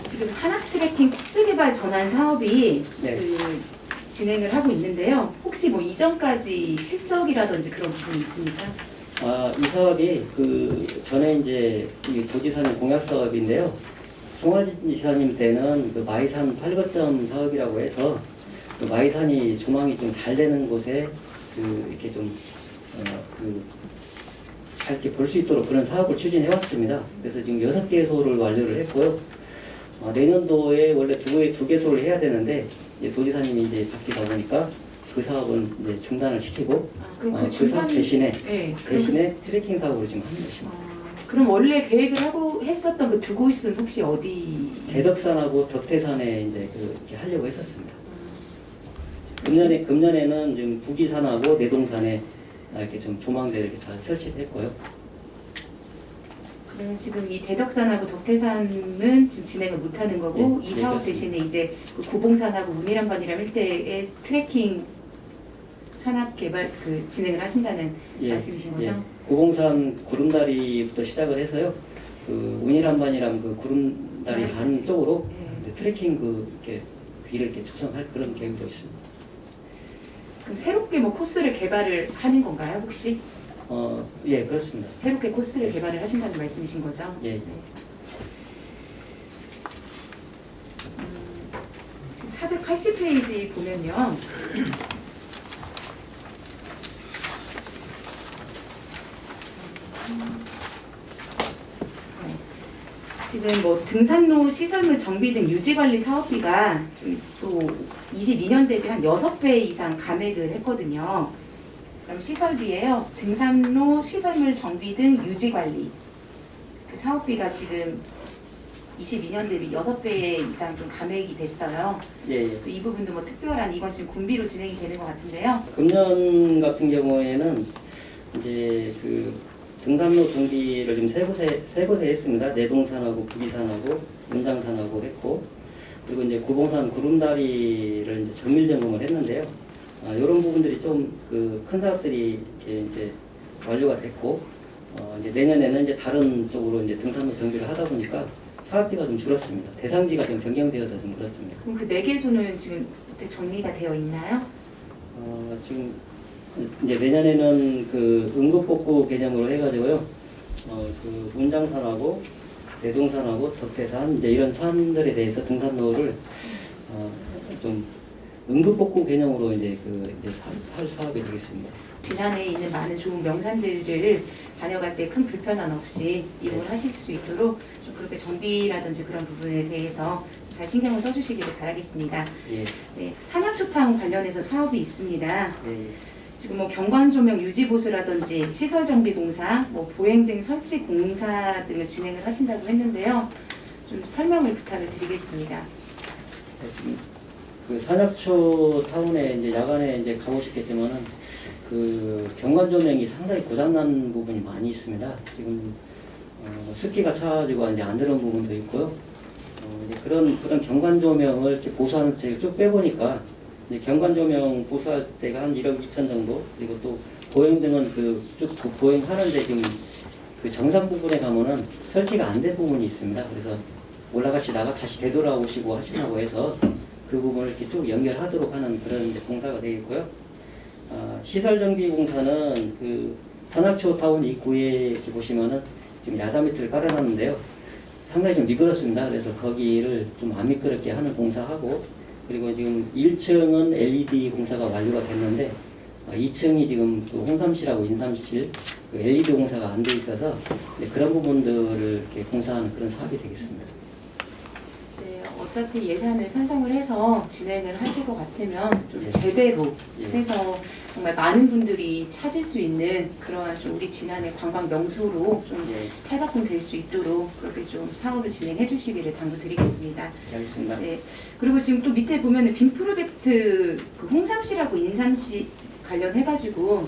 지금 산악 트래킹 코스 개발 전환 사업이 네. 그 진행을 하고 있는데요. 혹시 뭐 이전까지 실적이라든지 그런 부분이 있습니까? 이 사업이 그 전에 이제 이 도지사님 공약 사업인데요. 송화진 지사님 때는 그 마이산 8거점 사업이라고 해서 그 마이산이 조망이 좀 잘 되는 곳에 그 이렇게 좀 잘 이렇게 볼 수 있도록 그런 사업을 추진해 왔습니다. 그래서 지금 6개소를 완료를 했고요. 내년도에 원래 두 개소를 해야 되는데 이제 도지사님이 이제 바뀌다 보니까 그 사업은 이제 중단을 시키고 그럼 그 사업 대신에 네. 대신에 트레킹 사업으로 지금 하는 것입니다. 그럼 원래 계획을 하고 했었던 그 두 곳은 혹시 어디? 대덕산하고 덕태산에 이제 이렇게 하려고 했었습니다. 금년에는 지금 북이산하고 내동산에 이렇게 좀 조망대를 이렇게 잘 설치했고요. 그러면 지금 이 대덕산하고 덕태산은 지금 진행을 못하는 거고 예, 이 예, 사업 그렇습니다. 대신에 이제 그 구봉산하고 문일암반이람 일대의 트레킹 산업 개발 그 진행을 하신다는 말씀이신 거죠? 구봉산 구름다리부터 시작을 해서요. 그 운일한반이랑 그 구름다리 반 쪽으로 네. 트레킹 이렇게 길을 이렇게 조성할 그런 계획도 있습니다. 그럼 새롭게 뭐 코스를 개발을 하는 건가요, 혹시? 예, 그렇습니다. 새롭게 코스를 개발을 하신다는 말씀이신 거죠? 예. 네. 지금 480페이지 보면요. 지금 뭐 등산로 시설물 정비 등 유지관리 사업비가 또 22년 대비 한 6배 이상 감액을 했거든요. 그럼 시설비예요. 등산로 시설물 정비 등 유지관리 그 사업비가 지금 22년 대비 6배 이상 좀 감액이 됐어요. 예, 예. 또 이 부분도 뭐 특별한 이건 지금 군비로 진행이 되는 것 같은데요. 금년 같은 경우에는 이제 그 등산로 정비를 지금 세 곳에 했습니다. 내동산하고 북이산하고 운장산하고 했고, 그리고 이제 구봉산 구름다리를 이제 정밀 점검을 했는데요. 이런 부분들이 좀 그 큰 사업들이 이제 완료가 됐고, 이제 내년에는 이제 다른 쪽으로 이제 등산로 정비를 하다 보니까 사업비가 좀 줄었습니다. 대상지가 좀 변경되어서 좀 그렇습니다. 그럼 그 4개소는 지금 어떻게 정리가 되어 있나요? 지금 이제 내년에는 그 응급복구 개념으로 해가지고요. 그 운장산하고 내동산하고 덕태산 이제 이런 산들에 대해서 등산로를 좀 응급복구 개념으로 이제 할 사업이 되겠습니다. 지난해에 있는 많은 좋은 명산들을 다녀갈 때 큰 불편함 없이 이용을 하실 수 있도록 좀 그렇게 정비라든지 그런 부분에 대해서 잘 신경을 써주시기를 바라겠습니다. 예, 네, 산악조탕 관련해서 사업이 있습니다. 예, 지금 뭐 경관조명 유지 보수라든지 시설 정비 공사, 뭐 보행 등 설치 공사 등을 진행을 하신다고 했는데요. 좀 설명을 부탁을 드리겠습니다. 그 산악초 타운에 이제 야간에 이제 가보셨겠지만은 그 경관 조명이 상당히 고장난 부분이 많이 있습니다. 지금 습기가 차가지고 이제 안 들어온 부분도 있고요. 이제 그런 경관 조명을 이렇게 보수하는 제가 쭉 빼보니까 이제 경관 조명 보수할 때가 한 1억 2천 정도, 그리고 또 보행등은 쭉 보행하는데 지금 그 정상 부분에 가면은 설치가 안 된 부분이 있습니다. 그래서 올라가시다가 다시 되돌아오시고 하시라고 해서 그 부분을 이렇게 쭉 연결하도록 하는 그런 이제 공사가 되겠고요. 시설 정비 공사는 그 산악초타운 입구에 이렇게 보시면은 지금 야자 매트를 깔아놨는데요. 상당히 좀 미끄럽습니다. 그래서 거기를 좀 안 미끄럽게 하는 공사하고, 그리고 지금 1층은 LED 공사가 완료가 됐는데 2층이 지금 그 홍삼실하고 인삼실 그 LED 공사가 안 돼 있어서 그런 부분들을 이렇게 공사하는 그런 사업이 되겠습니다. 이제 어차피 예산을 편성을 해서 진행을 하실 것 같으면 좀 예. 제대로 예. 해서 정말 많은 분들이 찾을 수 있는 그러한 좀 우리 진안의 관광 명소로 좀 예, 탈바꿈 될 수 있도록 그렇게 좀 사업을 진행해 주시기를 당부드리겠습니다. 알겠습니다. 네. 그리고 지금 또 밑에 보면은 빔 프로젝트 그 홍삼시라고 인삼시 관련해가지고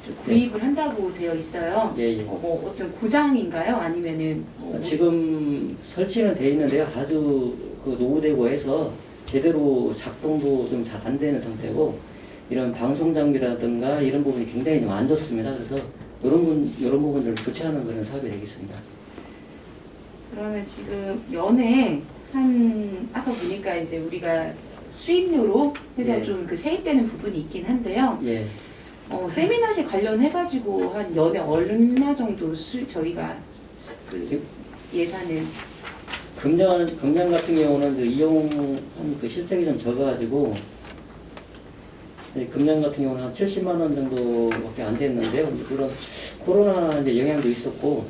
좀 구입을 한다고 되어 있어요. 예, 예. 뭐 어떤 고장인가요? 아니면은 지금 설치는 돼 있는데요. 아주 그 노후되고 해서 제대로 작동도 좀 잘 안 되는 상태고, 이런 방송 장비라든가 이런 부분이 굉장히 좀 안 좋습니다. 그래서 이런 부분들을 교체하는 그런 사업이 되겠습니다. 그러면 지금 연에 한 아까 보니까 이제 우리가 수입료로 해서 예. 좀 그 세입되는 부분이 있긴 한데요. 예, 세미나시 관련해가지고 한 연에 얼마 정도 저희가 그 예산을 금년 같은 경우는 그 이용한 그 실적이 좀 적어가지고, 금년 같은 경우는 한 70만 원 정도밖에 안 됐는데요. 이제 그런 코로나 이제 영향도 있었고,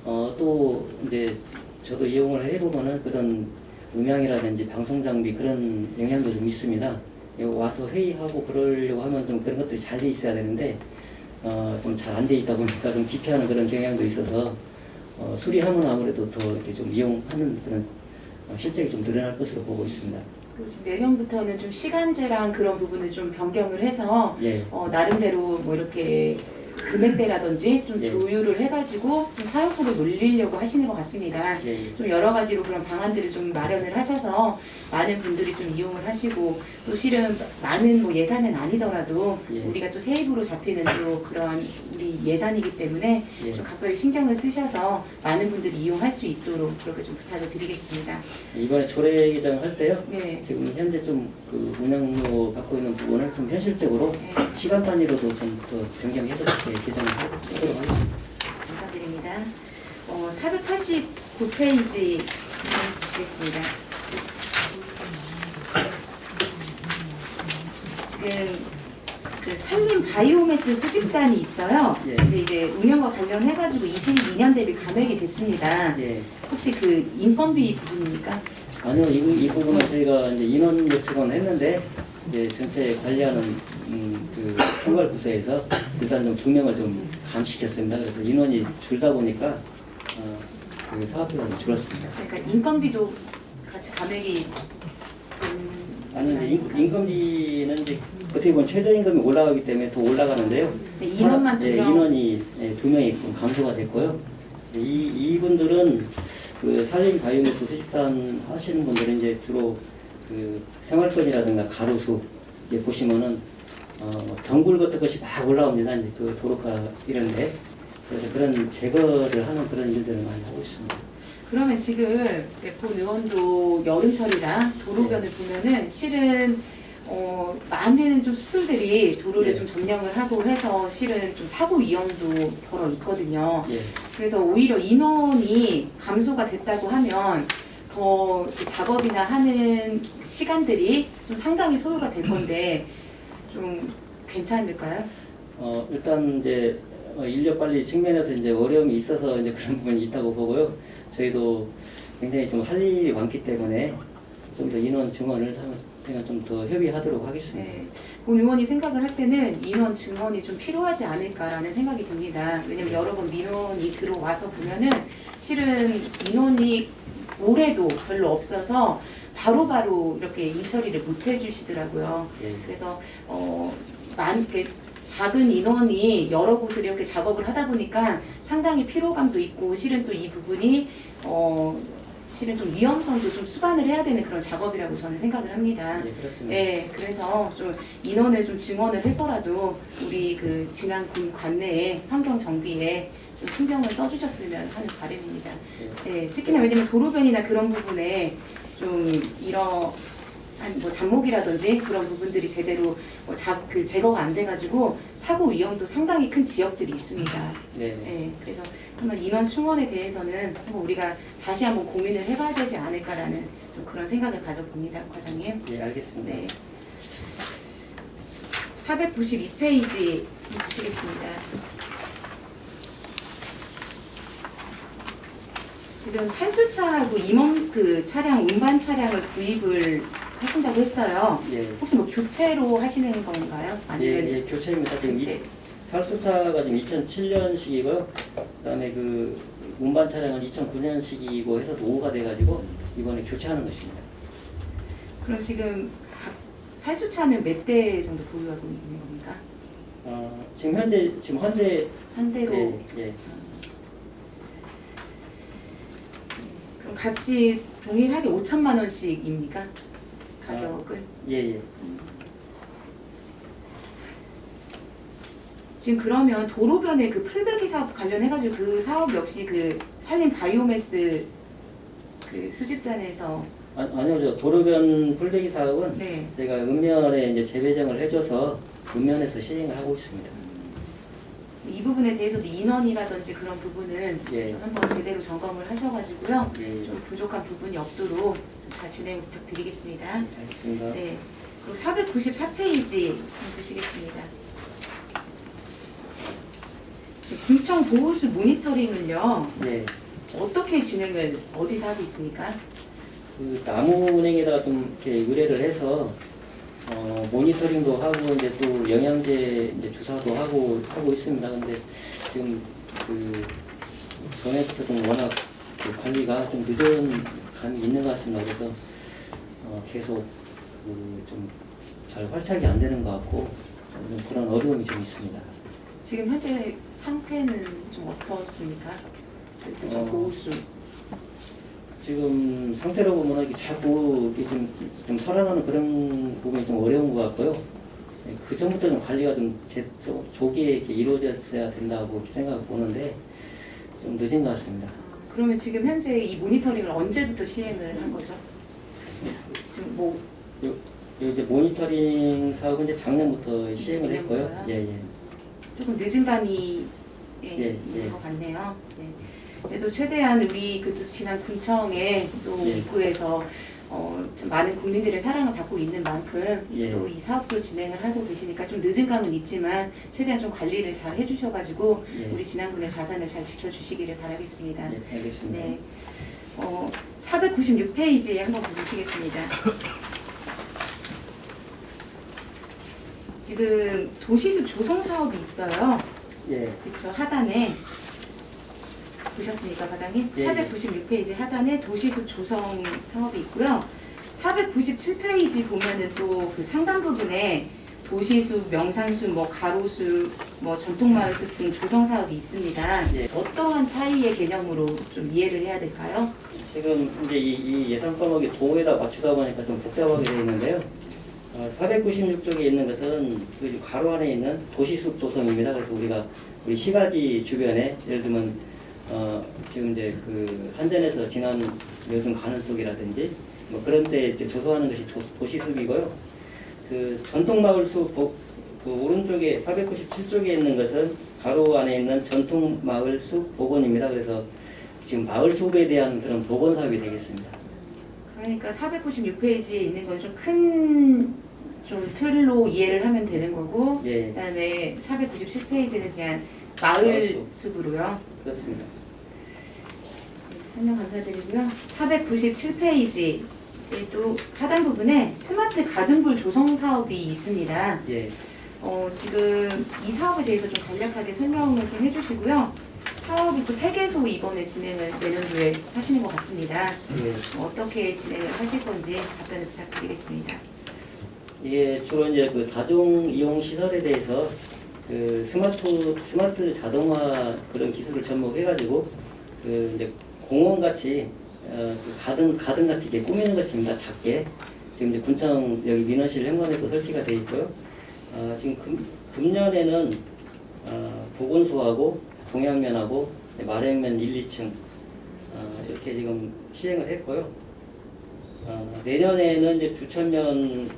또 이제 저도 이용을 해보면은 그런 음향이라든지 방송 장비 그런 영향도 좀 있습니다. 여기 와서 회의하고 그러려고 하면 좀 그런 것들이 잘 돼 있어야 되는데, 좀 잘 안 돼 있다 보니까 좀 기피하는 그런 경향도 있어서, 수리하면 아무래도 더 이렇게 좀 이용하는 그런 실적이 좀 늘어날 것으로 보고 있습니다. 그리고 지금 내년부터는 좀 시간제랑 그런 부분을 좀 변경을 해서 예, 나름대로 뭐 이렇게 금액대라든지 좀 예. 조율을 해가지고 좀 사용법을 놀리려고 하시는 것 같습니다. 예, 좀 여러 가지로 그런 방안들을 좀 마련을 하셔서 많은 분들이 좀 이용을 하시고, 또 실은 많은 뭐 예산은 아니더라도 예. 우리가 또 세입으로 잡히는 또 그런 우리 예산이기 때문에 예. 좀 각별히 신경을 쓰셔서 많은 분들이 이용할 수 있도록 그렇게 좀 부탁을 드리겠습니다. 이번에 조례개정 할 때요. 네. 지금 현재 좀 그 운영료 받고 있는 부분을 좀 현실적으로 네. 시간 단위로도 좀 더 변경해서 이렇게 개정을 하도록 하겠습니다. 감사드립니다. 489페이지 보시겠습니다. 지금 그 산림 바이오매스 수집단이 있어요. 예. 근데 이제 운영과 관련해가지고 22년 대비 감액이 됐습니다. 예. 혹시 그 인건비 부분입니까? 아니요, 이 부분은 저희가 이제 인원 요청은 했는데, 이제 전체 관리하는 그 총괄 부서에서 일단 좀 2명을 좀 감시켰습니다. 그래서 인원이 줄다 보니까 그 사업비가 좀 줄었습니다. 그러니까 인건비도 같이 감액이 아니, 이제 인건비는 이제 어떻게 보면 최저임금이 올라가기 때문에 더 올라가는데요. 네, 인원만 두 예, 명. 인원이 2명이 좀 감소가 됐고요. 이분들은 그 산림 바이오매스 수집단 하시는 분들은 이제 주로 그 생활권이라든가 가로수 보시면은 덩굴 같은 것이 막 올라옵니다. 이제 그 도로가 이런데, 그래서 그런 제거를 하는 그런 일들을 많이 하고 있습니다. 그러면 지금 이제 본 의원도 여름철이라 도로변을 보면은 실은 많은 좀 숯불들이 도로를 예. 좀 점령을 하고 해서 실은 좀 사고 위험도 벌어 있거든요. 예, 그래서 오히려 인원이 감소가 됐다고 하면 더 작업이나 하는 시간들이 좀 상당히 소요가 될 건데 좀 괜찮을까요? 일단 이제 인력 관리 측면에서 이제 어려움이 있어서 이제 그런 부분이 있다고 보고요. 저희도 굉장히 좀 할 일이 많기 때문에 좀 더 인원 증원을 그냥 좀 더 협의하도록 하겠습니다. 네. 본 의원이 생각을 할 때는 인원 증원이 좀 필요하지 않을까라는 생각이 듭니다. 왜냐면 여러 번 민원이 들어와서 보면은 실은 인원이 올해도 별로 없어서 바로바로 이렇게 인처리를 못 해주시더라고요. 예. 그래서 이렇게 작은 인원이 여러 곳을 이렇게 작업을 하다 보니까 상당히 피로감도 있고, 실은 또 이 부분이 실은 좀 위험성도 좀 수반을 해야 되는 그런 작업이라고 저는 생각을 합니다. 예, 그렇습니다. 네, 그래서 좀 인원을 좀 증원을 해서라도 우리 그 진안군 관내의 환경 정비에 좀 신경을 써주셨으면 하는 바람입니다. 네, 특히나 왜냐면 도로변이나 그런 부분에 좀 뭐 잡목이라든지 그런 부분들이 제대로 그 제거가 안 돼가지고 사고 위험도 상당히 큰 지역들이 있습니다. 네. 네, 그래서 한번 인원 충원에 대해서는 한번 우리가 다시 한번 고민을 해봐야 되지 않을까라는 좀 그런 생각을 가져봅니다, 과장님. 네, 알겠습니다. 네. 492페이지 보시겠습니다. 지금 살수차하고 임원 그 차량 운반 차량을 구입을 하신다고 했어요. 예. 혹시 뭐 교체로 하시는 건가요? 아니면 예, 교체입니다. 지금 교체? 살수차가 지금 2007년식이고요. 그다음에 그 운반 차량은 2009년식이고 해서 노후가 돼가지고 이번에 교체하는 것입니다. 그럼 지금 각 살수차는 몇 대 정도 보유하고 있는 겁니까? 지금 현재 한 대로. 예, 예. 그럼 같이 동일하게 5천만 원씩입니까? 가격을? 예, 예. 지금 그러면 도로변의 그 풀베기 사업 관련해가지고 그 사업 역시 그 산림 바이오매스 그 수집단에서 아니요, 저 도로변 풀베기 사업은 네. 제가 읍면에 이제 재배정을 해줘서 읍면에서 시행을 하고 있습니다. 이 부분에 대해서도 인원이라든지 그런 부분은 예. 한번 제대로 점검을 하셔가지고요. 예, 좀 부족한 부분이 없도록 좀 잘 진행 부탁드리겠습니다. 알겠습니다. 네. 그리고 494페이지 보시겠습니다. 군청 보호수 모니터링을요. 예. 어떻게 진행을 어디서 하고 있습니까? 그 나무은행에다가 좀 이렇게 의뢰를 해서 모니터링도 하고 이제 또 영양제 이제 주사도 하고 있습니다. 근데 지금 그 전에부터 좀 워낙 그 관리가 좀 늦은 감이 있는 것 같습니다. 그래서 계속 그 좀 잘 활착이 안 되는 것 같고 좀 그런 어려움이 좀 있습니다. 지금 현재 상태는 좀 어떻습니까? 군청 보호수. 지금 상태로 보면 이게 자꾸 이게 좀 살아나는 그런 부분이 좀 어려운 것 같고요. 그 전부터 좀 관리가 좀 조기에 이렇게 이루어졌어야 된다고 이렇게 생각을 보는데 좀 늦은 것 같습니다. 그러면 지금 현재 이 모니터링을 언제부터 시행을 한 거죠? 지금 뭐 이제 모니터링 사업은 이제 작년부터 시행을 했고요. 작년부터요? 예, 예. 조금 늦은 감이 예, 있는 예. 것 같네요. 네. 그래도 최대한 우리 그 또 지난 군청의 또 예. 입구에서 좀 많은 국민들의 사랑을 받고 있는 만큼 예. 또 이 사업도 진행을 하고 계시니까 좀 늦은 감은 있지만 최대한 좀 관리를 잘 해주셔가지고 예. 우리 진안군의 자산을 잘 지켜주시기를 바라겠습니다. 예, 알겠습니다. 네. 496페이지에 한번 보시겠습니다. 지금 도시숲 조성 사업이 있어요. 예, 그렇죠. 하단에 보셨습니까, 과장님? 예, 496페이지 하단에 도시숲 조성 사업이 있고요. 497페이지 보면은 또 그 상단 부분에 도시숲, 명산숲, 뭐 가로숲, 뭐 전통마을숲 등 조성 사업이 있습니다. 예. 어떠한 차이의 개념으로 좀 이해를 해야 될까요? 지금 이제 이 예산 과목이 도에다 맞추다 보니까 좀 복잡하게 되어 있는데요. 496쪽에 있는 것은 그 가로 안에 있는 도시숲 조성입니다. 그래서 우리 시가지 주변에 예를 들면 지금 이제 그 한전에서 지난 요즘 가는 쪽이라든지 뭐 그런 데 이제 조성하는 것이 도시숲이고요. 그 전통마을숲 그 오른쪽에 497쪽에 있는 것은 가로 안에 있는 전통마을숲 복원입니다. 그래서 지금 마을숲에 대한 그런 복원 사업이 되겠습니다. 그러니까 496페이지에 있는 건 좀 큰 좀 틀로 이해를 하면 되는 거고 예, 그다음에 497페이지는 그냥 마을 마을숲. 숲으로요. 그렇습니다. 네, 설명 감사드리고요. 497페이지 또 하단 부분에 스마트 가등불 조성 사업이 있습니다. 예, 지금 이 사업에 대해서 좀 간략하게 설명을 좀 해주시고요. 사업이 또 3개소 이번에 진행을 내년도에 하시는 것 같습니다. 예. 어떻게 진행을 하실 건지 답변을 부탁드리겠습니다. 이게 주로 이제 그 다중 이용 시설에 대해서 그 스마트 자동화 그런 기술을 접목해가지고 그 이제 공원 같이 그 가든 같이 이렇게 꾸미는 것입니다. 작게 지금 이제 군청 여기 민원실 현관에도 설치가 되어 있고요. 지금 금년에는 보건소하고 동양면하고 마령면 1, 2층 이렇게 지금 시행을 했고요. 내년에는 이제 주천면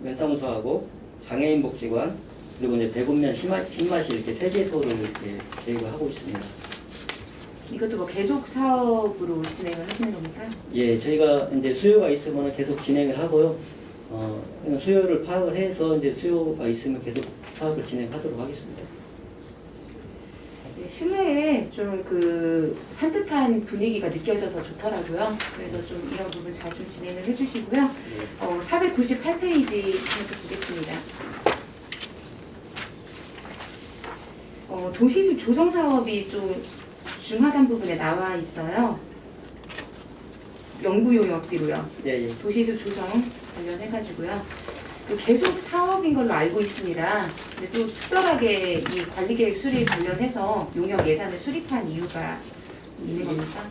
면사무소하고 장애인 복지관 그리고 이제 대군면 신마실 이렇게 세 개소를 이렇게 계획을 하고 있습니다. 이것도 뭐 계속 사업으로 진행을 하시는 겁니까? 예, 저희가 이제 수요가 있으면 계속 진행을 하고요. 그냥 수요를 파악을 해서 이제 수요가 있으면 계속 사업을 진행하도록 하겠습니다. 네, 실내에 좀 그 산뜻한 분위기가 느껴져서 좋더라고요. 그래서 좀 이런 부분 잘 좀 진행을 해주시고요. 498페이지 한번 보겠습니다. 도시숲 조성 사업이 좀 중하단 부분에 나와 있어요. 연구 용역비로요. 예, 예. 도시숲 조성 관련해가지고요. 계속 사업인 걸로 알고 있습니다. 근데 또 특별하게 이 관리계획 수립 관련해서 용역 예산을 수립한 이유가 있는 겁니까?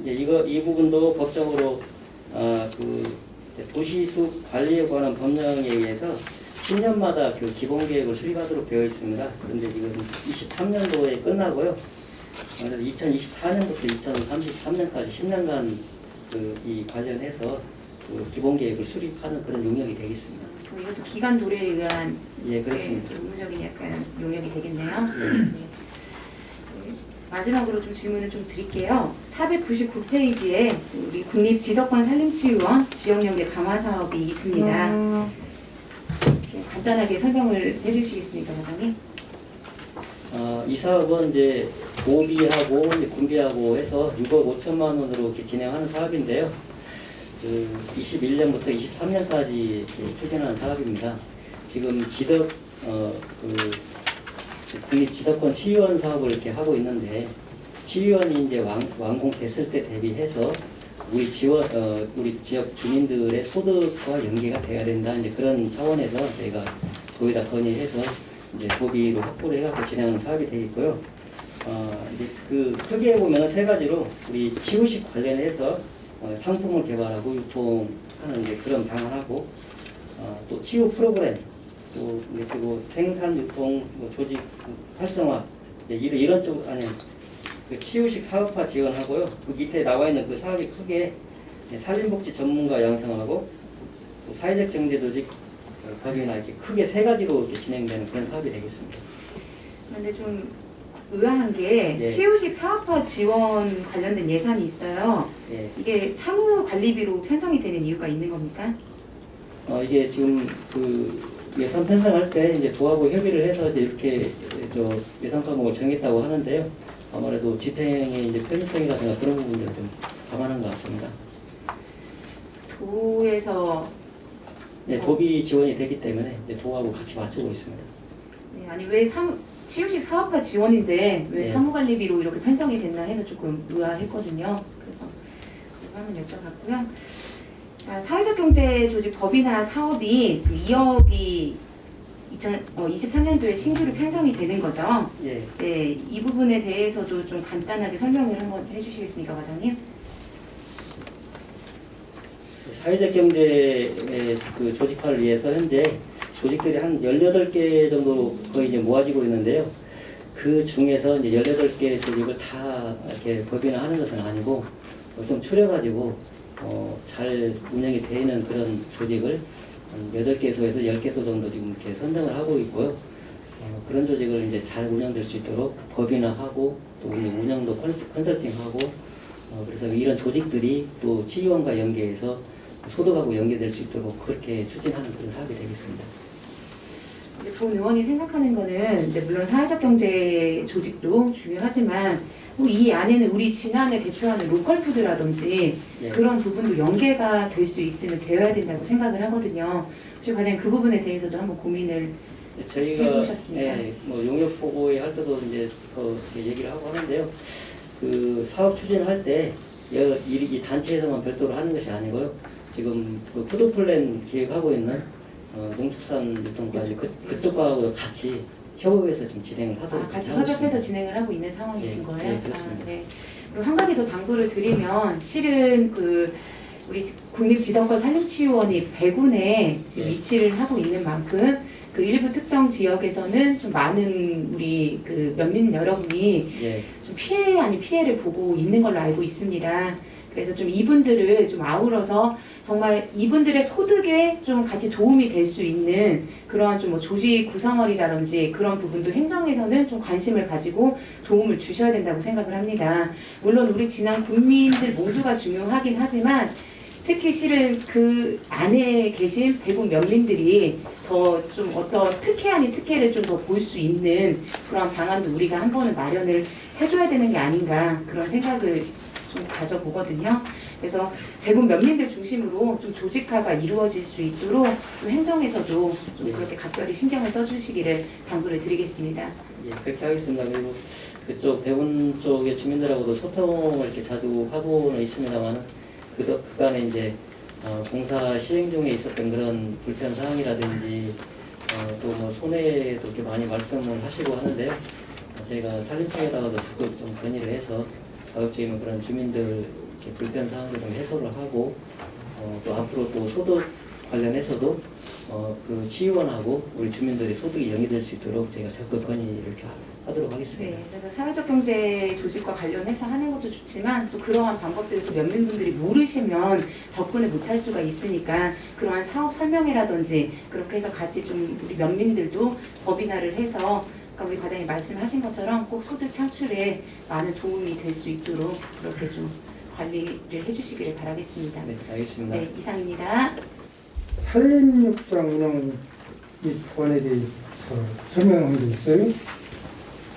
이제 이 부분도 법적으로 그 도시숲 관리에 관한 법령에 의해서 10년마다 그 기본 계획을 수립하도록 되어 있습니다. 그런데 지금 23년도에 끝나고요. 그래서 2024년부터 2033년까지 10년간 이 관련해서 그 기본 계획을 수립하는 그런 용역이 되겠습니다. 그럼 이것도 기간 도래에 의한 예, 그렇습니다. 의무적인 약간 용역이 되겠네요. 예. 네. 마지막으로 좀 질문을 좀 드릴게요. 499페이지에 우리 국립지덕관 산림치유원 지역연계 강화 사업이 있습니다. 좀 간단하게 설명을 해주시겠습니까, 과장님? 이 사업은 이제 보비하고 이제 군비하고 해서 6억 5천만 원으로 이렇게 진행하는 사업인데요. 21년부터 23년까지 추진하는 사업입니다. 지금 국립지덕관 치유원 사업을 이렇게 하고 있는데 치유원이 이제 완공됐을 때 대비해서 우리 지역 주민들의 소득과 연계가 돼야 된다. 이제 그런 차원에서 저희가 도에다 건의해서 이제 도비로 확보를 해갖고 진행하는 사업이 되겠고요. 이제 그 크게 보면 세 가지로 우리 치유식 관련해서 상품을 개발하고 유통하는 이제 그런 방안하고 또 치유 프로그램 또 그리고 생산 유통 조직 활성화 이런 쪽 아니 그 치유식 사업화 지원하고요. 그 밑에 나와 있는 그 사업이 크게 산림복지 전문가 양성하고 또 사회적 경제 조직 거기나 이렇게 크게 세 가지로 이렇게 진행되는 그런 사업이 되겠습니다. 그런데 좀 의아한 게 예. 치유식 사업화 지원 관련된 예산이 있어요. 예. 이게 사무 관리비로 편성이 되는 이유가 있는 겁니까? 이게 지금 그 예산 편성할 때 이제 도하고 협의를 해서 이제 이렇게 예산 과목을 정했다고 하는데요. 아무래도 집행의 이제 편의성이라든가 그런 부분들을 좀 감안한 것 같습니다. 도에서 네, 도비 지원이 되기 때문에 이제 도하고 같이 맞추고 있습니다. 네, 아니 왜 치유식 사업화 지원인데 왜 네. 사무관리비로 이렇게 편성이 됐나 해서 조금 의아했거든요. 그래서 그거 한번 여쭤봤고요. 자, 사회적 경제 조직 법인화 사업이 지금 2억이 2023년도에 신규로 편성이 되는 거죠. 예. 네, 이 부분에 대해서도 좀 간단하게 설명을 한번 해주시겠습니까, 과장님? 사회적 경제의 그 조직화를 위해서 현재 조직들이 한 18개 정도 거의 이제 모아지고 있는데요. 그 중에서 이제 18개 조직을 다 이렇게 법인화하는 것은 아니고 좀 추려가지고 잘 운영이 되는 그런 조직을 8개소에서 10개소 정도 지금 이렇게 선정을 하고 있고요. 그런 조직을 이제 잘 운영될 수 있도록 법인화하고 또 우리 운영도 컨설팅하고 그래서 이런 조직들이 또 치유원과 연계해서 소득하고 연계될 수 있도록 그렇게 추진하는 그런 사업이 되겠습니다. 이제 본 의원이 생각하는 거는 이제 물론 사회적 경제 조직도 중요하지만 이 안에는 우리 진안을 대표하는 로컬푸드라든지 예. 그런 부분도 연계가 될 수 있으면 되어야 된다고 생각을 하거든요. 혹시 과장님 그 부분에 대해서도 한번 고민을 저희가 해보셨습니까? 뭐 용역 보고회 할 때도 이제 이렇게 얘기를 하고 하는데요. 그 사업 추진할 때 이 단체에서만 별도로 하는 것이 아니고요. 지금 그 푸드 플랜 기획하고 있는 농축산 유통까지 그쪽하고 같이 협업해서 좀 진행을 하도록 같이 하고 협업해서 있습니다. 진행을 하고 있는 상황이신 예, 거예요? 예, 그렇습니다. 네. 그리고 한 가지 더 당부를 드리면 실은 우리 국립지덕관 산림치유원이 배군에 지금 예. 위치를 하고 있는 만큼 그 일부 특정 지역에서는 좀 많은 우리 그 면민 여러분이 예, 좀 피해 아닌 피해를 보고 있는 걸로 알고 있습니다. 그래서 좀 이분들을 좀 아우러서 정말 이분들의 소득에 좀 같이 도움이 될 수 있는 그러한 좀 뭐 조직 구성원이라든지 그런 부분도 행정에서는 좀 관심을 가지고 도움을 주셔야 된다고 생각을 합니다. 물론 우리 진안 국민들 모두가 중요하긴 하지만 특히 실은 그 안에 계신 대구 면민들이 더 좀 어떤 특혜 아닌 특혜를 좀 더 볼 수 있는 그런 방안도 우리가 한 번은 마련을 해줘야 되는 게 아닌가 그런 생각을 좀 가져보거든요. 그래서 대구 면민들 중심으로 좀 조직화가 이루어질 수 있도록 좀 행정에서도 좀 그렇게 각별히 신경을 써주시기를 당부를 드리겠습니다. 예, 그렇게 하겠습니다. 그리고 그쪽 대군 쪽의 주민들하고도 소통을 이렇게 자주 하고는 있습니다만 그간에 이제 공사 시행 중에 있었던 그런 불편 사항이라든지 또 뭐 손해도 이렇게 많이 말씀을 하시고 하는데요. 저희가 산림청에다가도 적극 좀 건의를 해서 가급적이면 그런 주민들 이렇게 불편 사항을 좀 해소를 하고 또 앞으로 또 소득 관련해서도 그 시의원하고 우리 주민들의 소득이 영위될 수 있도록 저희가 적극 건의를 이렇게 하도록 하겠습니다. 네, 그래서 사회적 경제 조직과 관련해서 하는 것도 좋지만 또 그러한 방법들을 또 면민분들이 모르시면 접근을 못할 수가 있으니까 그러한 사업 설명회라든지 그렇게 해서 같이 좀 우리 면민들도 법인화를 해서 아까 우리 과장님 말씀하신 것처럼 꼭 소득 창출에 많은 도움이 될 수 있도록 그렇게 좀 관리를 해주시기를 바라겠습니다. 네, 알겠습니다. 네, 이상입니다. 산림욕장 운영 법안에 대해서 설명한 게 있어요.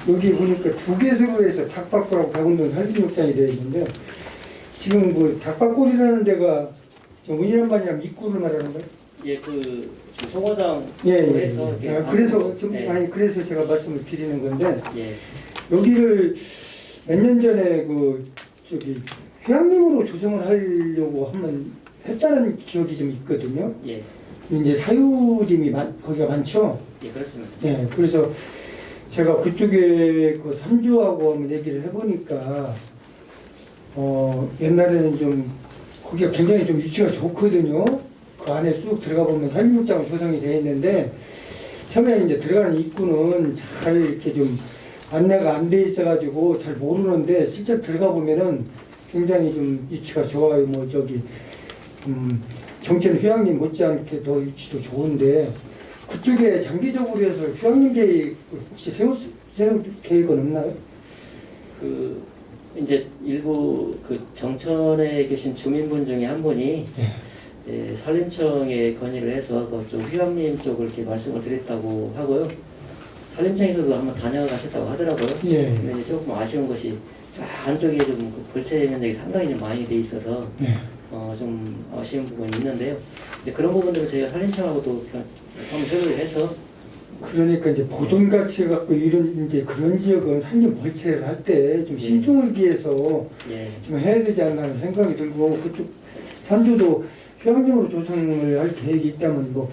여기 보니까 2개소로 해서 닭밥골하고 백운동 산림욕장이 되어 있는데 지금 그 닭밥골이라는 데가 좀 운이란 말이냐면 입구를 말하는 거예요? 예, 그 소과장 예. 해서 이렇게 그래서 좀 예. 아니 그래서 제가 말씀을 드리는 건데 예. 여기를 몇 년 전에 그 저기 회장님으로 조성을 하려고 한번 했다는 기억이 좀 있거든요. 예. 이제 사유림이 거기가 많죠. 예, 그렇습니다. 예, 그래서 제가 그쪽에 그 삼주하고 한번 얘기를 해보니까 옛날에는 좀 거기가 굉장히 좀 위치가 좋거든요. 그 안에 쑥 들어가 보면 산림욕장 조성이 되어 있는데 처음에 이제 들어가는 입구는 잘 이렇게 좀 안내가 안 돼 있어가지고 잘 모르는데 실제 들어가 보면은 굉장히 좀 위치가 좋아요. 뭐 저기 정천 휴양림 못지않게 더 위치도 좋은데 그쪽에 장기적으로 해서 휴양림 계획 혹시 세울 계획은 없나요? 그 이제 일부 그 정천에 계신 주민분 중에 한 분이 예, 산림청에 건의를 해서 그쪽 휴양림 쪽을 이렇게 말씀을 드렸다고 하고요. 산림청에서도 한번 다녀가셨다고 하더라고요. 예. 근데 이제 조금 아쉬운 것이 저 안쪽에 좀그 벌채 면적이 상당히 좀 많이 돼 있어서 네. 좀 아쉬운 부분이 있는데요. 근데 그런 부분들을 저희가 산림청하고도 한번 협의를 해서 그러니까 이제 보존 가치 갖고 이런 이제 그런 지역은 산림 벌채를 할 때 좀 신중을 기해서 예, 좀 해야 되지 않나 하는 생각이 들고 그쪽 산주도 휴양림으로 조성을 할 계획이 있다면 뭐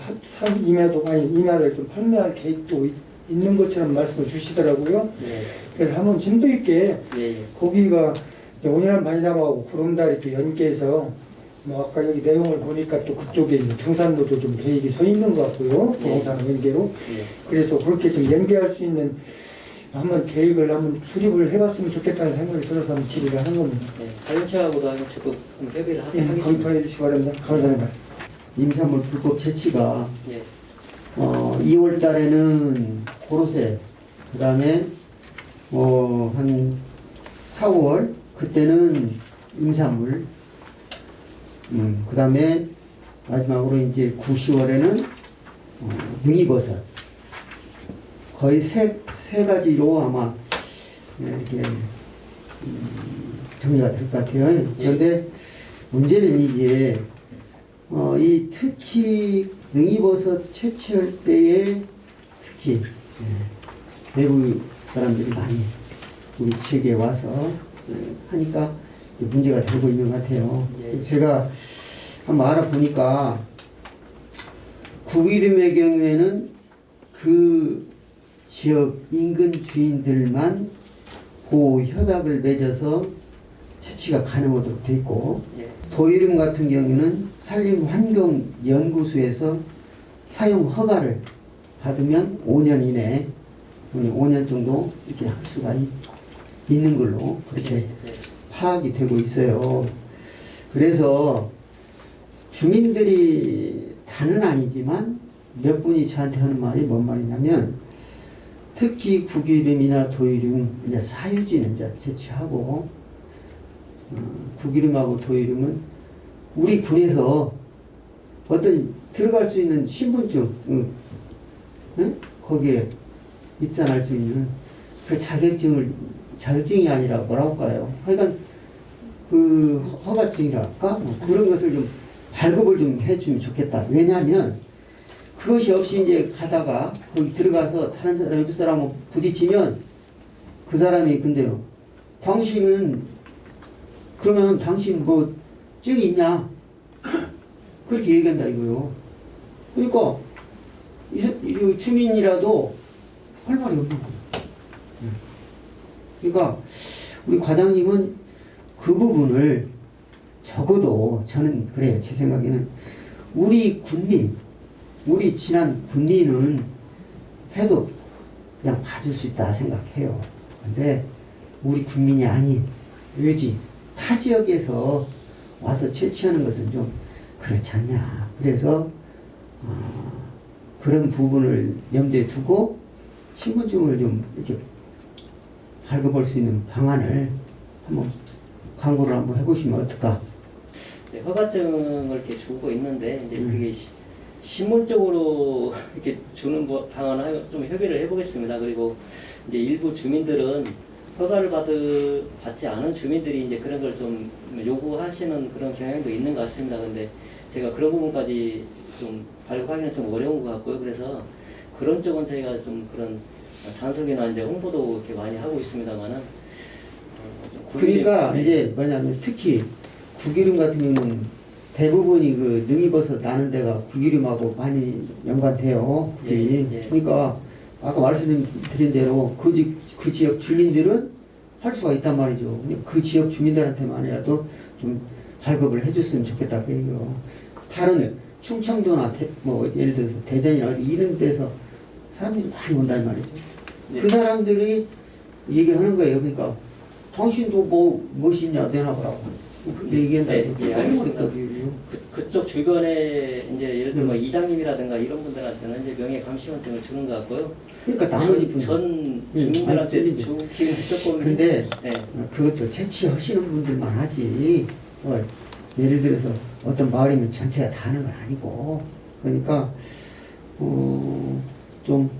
임야를 좀 판매할 계획도 있는 것처럼 말씀을 주시더라고요. 예, 그래서 한번 심도 있게 예, 거기가 이제 온이란 바니나무하고 구름다리 이렇게 연계해서 뭐 아까 여기 내용을 보니까 또 그쪽에 이제 등산로도 좀 계획이 서 있는 것 같고요. 부동산 연계로. 예. 그래서 그렇게 좀 연계할 수 있는 한번 계획을 한번 수립을 해봤으면 좋겠다는 생각이 들어서 한번 질의를 하는 겁니다. 예, 산림청하고도 한번 적극 한번 협의를 예, 하겠습니다. 검토해 주시기 바랍니다. 감사합니다. 임산물 불법 채취가 예, 2월 달에는 고로쇠, 그 다음에 한 4, 5월 그때는 임산물, 그 다음에 마지막으로 이제 9, 10월에는 능이버섯. 거의 세 가지로 아마 이렇게 정리가 될 것 같아요. 그런데 문제는 이게 이 특히 능이버섯 채취할 때에 특히 외국 사람들이 많이 우리 지역에 와서 하니까 문제가 되고 있는 것 같아요. 제가 한번 알아보니까 구이름의 경우에는 그 지역 인근 주인들만 보호 협약을 맺어서 채취가 가능하도록 돼 있고, 예, 도이름 같은 경우는 산림환경연구소에서 사용 허가를 받으면 5년 이내에 5년 정도 이렇게 할 수가 있는 걸로 그렇게 예, 파악이 되고 있어요. 그래서 주민들이 다는 아니지만 몇 분이 저한테 하는 말이 뭔 말이냐면 특히 국이름이나 도이름 이제 사유지는 이제 제치하고 국이름하고 도이름은 우리 군에서 어떤 들어갈 수 있는 신분증 거기에 입산할 수 있는 그 자격증이 아니라 뭐라고 할까요? 하여간 그 허가증이랄까? 뭐 그런 것을 좀 발급을 좀 해주면 좋겠다. 왜냐하면 그것이 없이 이제 가다가 거기 들어가서 다른 사람, 옆 사람하고 부딪히면 그 사람이 근데요. 당신은 그러면 당신 뭐 증이 있냐? 그렇게 얘기한다 이거요. 그러니까 이 주민이라도 할 말이 없는 거예요. 그러니까 우리 과장님은 그 부분을 적어도 저는 그래요. 제 생각에는 우리 군민, 우리 친한 군민은 해도 그냥 봐줄 수 있다 생각해요. 근데 우리 군민이 아닌 외지 타 지역에서 와서 채취하는 것은 좀 그렇지 않냐. 그래서 그런 부분을 염두에 두고 신분증을 좀 이렇게 발급할 수 있는 방안을 한번 광고를 한번 해보시면 어떨까? 네, 허가증을 이렇게 주고 있는데 이제 그게 신문적으로 이렇게 주는 방안을 좀 협의를 해보겠습니다. 그리고 이제 일부 주민들은 허가를 받지 않은 주민들이 이제 그런 걸 좀 요구하시는 그런 경향도 있는 것 같습니다. 근데 제가 그런 부분까지 좀 발급하기는 좀 어려운 것 같고요. 그래서 그런 쪽은 저희가 좀 그런 단속이나 이제 홍보도 이렇게 많이 하고 있습니다만은. 그러니까 네. 이제 뭐냐면 특히 국이름 같은 경우는 대부분이 그 능이버섯 나는 데가 국이름하고 많이 연관돼요. 예. 그러니까 아까 말씀드린 대로 그 지역 주민들은 할 수가 있단 말이죠. 그 지역 주민들한테만이라도 좀 발급을 해줬으면 좋겠다 그 얘기요. 다른 충청도나 뭐 예를 들어서 대전이나 이런 데서 사람들이 많이 온단 말이죠. 네. 그 사람들이 얘기하는 거예요. 그러니까 당신도 무엇이 있냐 내놔보라고. 그렇게 얘기한다고. 네, 알겠습니다. 그쪽 주변에 이제 예를 들어 뭐 이장님이라든가 이런 분들한테는 이제 명예 감시원증을 주는 것 같고요. 그러니까 나머지 전 주민들한테 주기는 조금. 근데 네. 그것도 채취하시는 분들만 하지. 예를 들어서 어떤 마을이면 전체가 다 하는 건 아니고. 그러니까 좀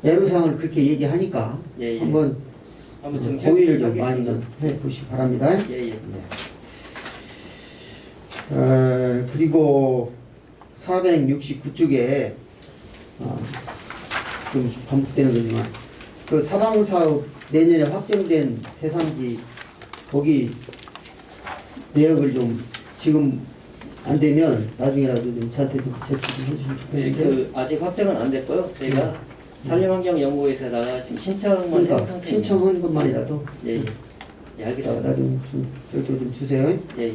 애로사항을 그렇게 얘기하니까 예. 한번 좀 고의를 좀 많이 하겠습니다. 좀 해보시기 바랍니다. 예. 그리고 469쪽에 좀 반복되는 거지만 그 사방사업 내년에 확정된 대상지 거기 내역을 좀 지금 안 되면 나중에라도 좀 저한테 좀 제출 좀 해주시면 네, 좋겠는데 아직 확정은 안 됐고요. 저희가 산림환경연구소에다가 지금 신청만 그러니까 한 상태입니다. 신청한 것만이라도 예, 알겠습니다. 나좀 저도 좀 주세요. 예.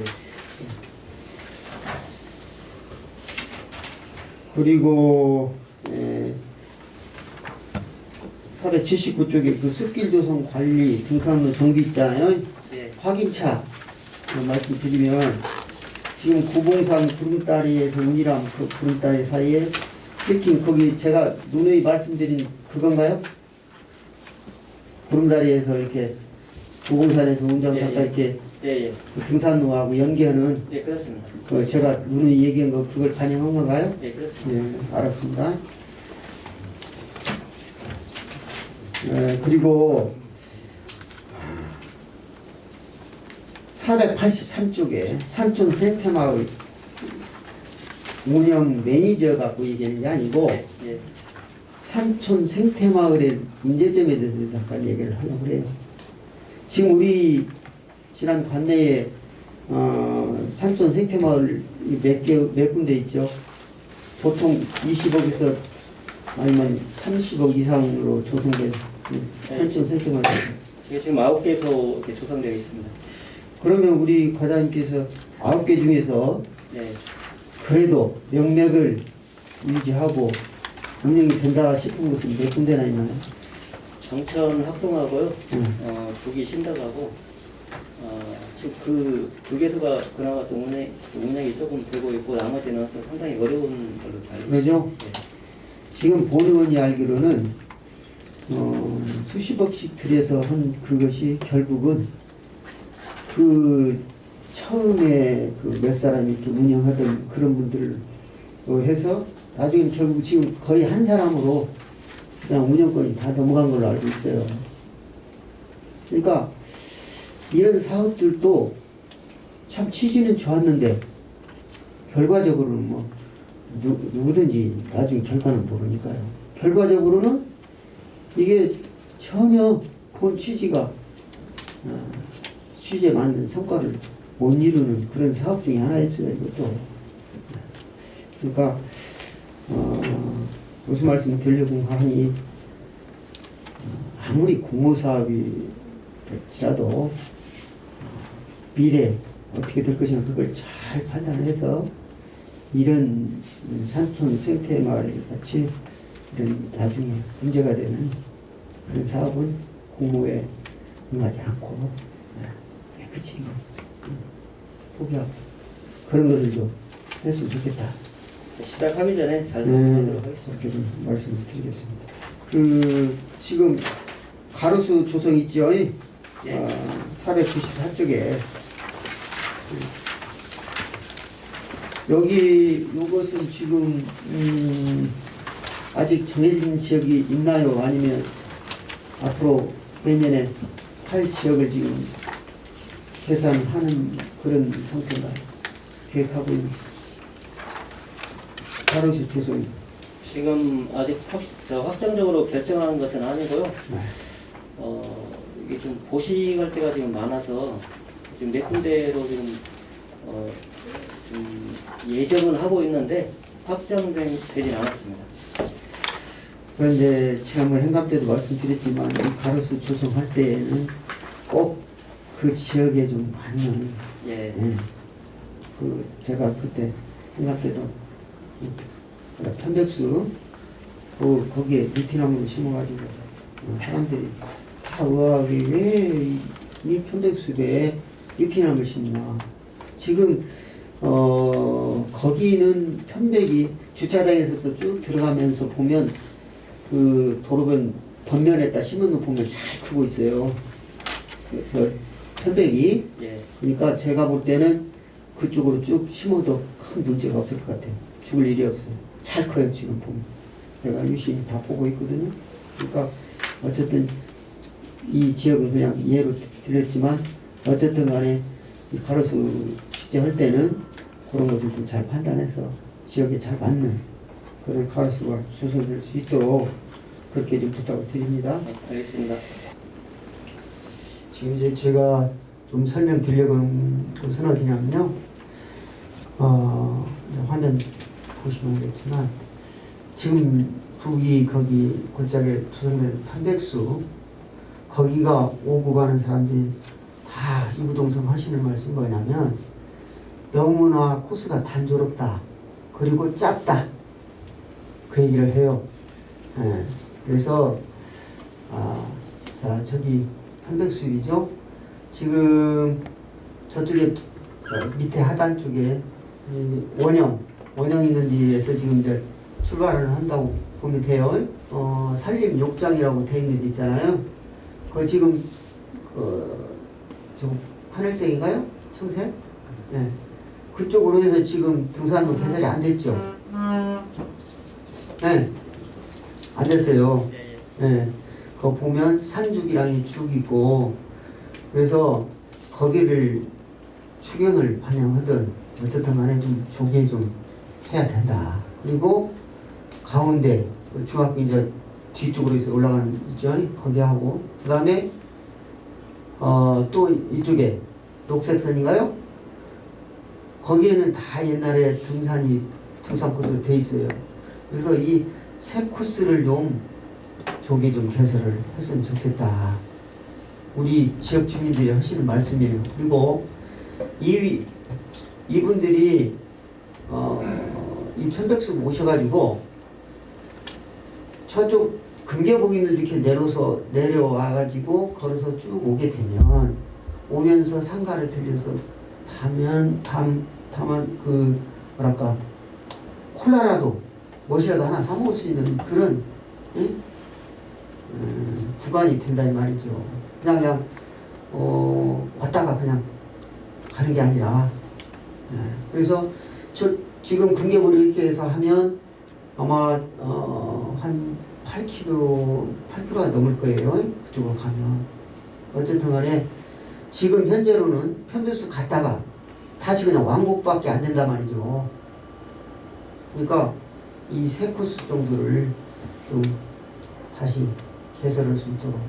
그리고 479쪽에 그 숲길 조성 관리 등산로 정비 있잖아요. 예. 확인차 말씀드리면 지금 구봉산 구름다리에서 운이람 그 구름다리 사이에 트레킹 거기 제가 누누이 말씀드린 그건가요? 구름다리에서 이렇게 구봉산에서 운전사가 예. 이렇게 예. 그 등산로하고 연계하는 예, 그렇습니다. 그 제가 누누이 얘기한 거 그걸 반영한 건가요? 예, 그렇습니다. 예, 알았습니다. 그리고 483쪽에 산촌 생태마을 운영 매니저 갖고 얘기하는 게 아니고 예. 산촌 생태마을의 문제점에 대해서 잠깐 얘기를 하려고 그래요. 지금 우리 지난 관내에 산촌 생태마을 몇 군데 있죠. 보통 20억에서 아니면 30억 이상으로 조성된 산촌 생태마을. 제가 지금 9개소 이렇게 조성되어 있습니다. 그러면 우리 과장님께서 9개 중에서 네. 그래도 명맥을 유지하고 운영이 된다 싶은 곳은 몇 군데나 있나요? 정천 합동하고요. 응. 북이 신덕하고 지금 그 개수가 그나마 좀 운영이 조금 되고 있고 나머지는 좀 상당히 어려운 걸로 알고 있습니다. 그러죠? 지금 본의원이 알기로는 수십억씩 들여서 한 그것이 결국은 그 처음에 그 몇 사람이 이렇게 운영하던 그런 분들을 해서 나중에 결국 지금 거의 한 사람으로 그냥 운영권이 다 넘어간 걸로 알고 있어요. 그러니까 이런 사업들도 참 취지는 좋았는데 결과적으로는 뭐 누구든지 나중에 결과는 모르니까요. 결과적으로는 이게 전혀 본 취지가 취지에 맞는 성과를 못 이루는 그런 사업 중에 하나였어요. 이것도. 그러니까 무슨 말씀을 드리려고 하니 아무리 공모사업일지라도 미래 어떻게 될 것인가 그걸 잘 판단해서 이런 산촌 생태마을 같이 이런 나중에 문제가 되는 그런 사업은 공모에 응하지 않고 깨끗이 포기하고 그런 것을 좀 했으면 좋겠다. 시작하기 전에 잘 하도록 하겠습니다. 이렇게 좀 말씀을 드리겠습니다. 그 지금 가로수 조성 있죠? 예. 494쪽에 여기 요것은 지금 아직 정해진 지역이 있나요? 아니면 앞으로 내년에 할 지역을 지금 계산하는 그런 상태인가요? 계획하고 있는 가로수 조성. 지금 아직 확정적으로 결정하는 것은 아니고요. 네. 이게 좀 보식할 때가 지금 많아서 지금 몇 군데로 지금 좀 예정은 하고 있는데 확정되진 않았습니다. 그런데 지난번 행감 때도 말씀드렸지만 이 가로수 조성할 때에는 꼭 그 지역에 좀 맞는 예. 그 제가 그때 행감 때도 편백수 거기에 느티나무를 심어가지고 사람들이 다 의아하게 왜 이 편백수에 느티나무를 심나. 지금 거기는 편백이 주차장에서부터 쭉 들어가면서 보면 그 도로변 덧면에다 심은 거 보면 잘 크고 있어요. 그 편백이. 예. 그러니까 제가 볼 때는 그쪽으로 쭉 심어도 큰 문제가 없을 것 같아요. 죽을 일이 없어요. 잘 커요 지금 보면. 내가 유심히 다 보고 있거든요. 그러니까 어쨌든 이 지역은 그냥 예로 드렸지만 어쨌든 간에 이 가로수 식재할 때는 그런 것들 좀 잘 판단해서 지역에 잘 맞는 그런 가로수가 조성될 수 있도록 그렇게 좀 부탁을 드립니다. 알겠습니다. 지금 이제 제가 좀 설명드리려고 하는 것은 어디냐면요. 이제 화면 보시면 알겠지만 지금 북이 거기 골짜기에 조성된 판백수 거기가 오고 가는 사람들이 다 이구동성 하시는 말씀이 뭐냐면 너무나 코스가 단조롭다. 그리고 짧다. 그 얘기를 해요. 예. 그래서 자 저기 판백수이죠. 지금 저쪽에 밑에 하단 쪽에 원형 있는 데에서 지금 이제 출발을 한다고 보면 돼요. 산림 욕장이라고 돼 있는 데 있잖아요. 그거 지금 저 하늘색인가요? 청색? 네. 그쪽으로 해서 지금 등산로 개설이 안 됐죠. 네. 안 됐어요. 네. 그거 보면 산죽이랑이 쭉 있고 그래서 거기를 추경을 반영하든 어쨌든 간에 좀 조기에 좀 해야 된다. 그리고 가운데 중학교 이제 뒤쪽으로 해서 올라가는 있죠. 거기 하고 그 다음에 또 이쪽에 녹색선인가요? 거기에는 다 옛날에 등산 코스로 돼 있어요. 그래서 이 세 코스를 좀 조기 좀 개설을 했으면 좋겠다. 우리 지역 주민들이 하시는 말씀이에요. 그리고 이분들이 이 편백수 모셔가지고 저쪽 금계복인을 이렇게 내려와가지고 걸어서 쭉 오게 되면 오면서 상가를 들려서 다만 그 뭐랄까 콜라라도 무엇이라도 하나 사 먹을 수 있는 그런 구간이 된다 이 말이죠. 그냥 왔다가 그냥 가는 게 아니라 그래서 지금 금계물을 이렇게 해서 하면 아마 한 8km가 넘을 거예요. 그쪽으로 가면 어쨌든 간에 지금 현재로는 편도수 갔다가 다시 그냥 왕복밖에 안 된단 말이죠. 그러니까 이 3코스 정도를 좀 다시 개설할 수 있도록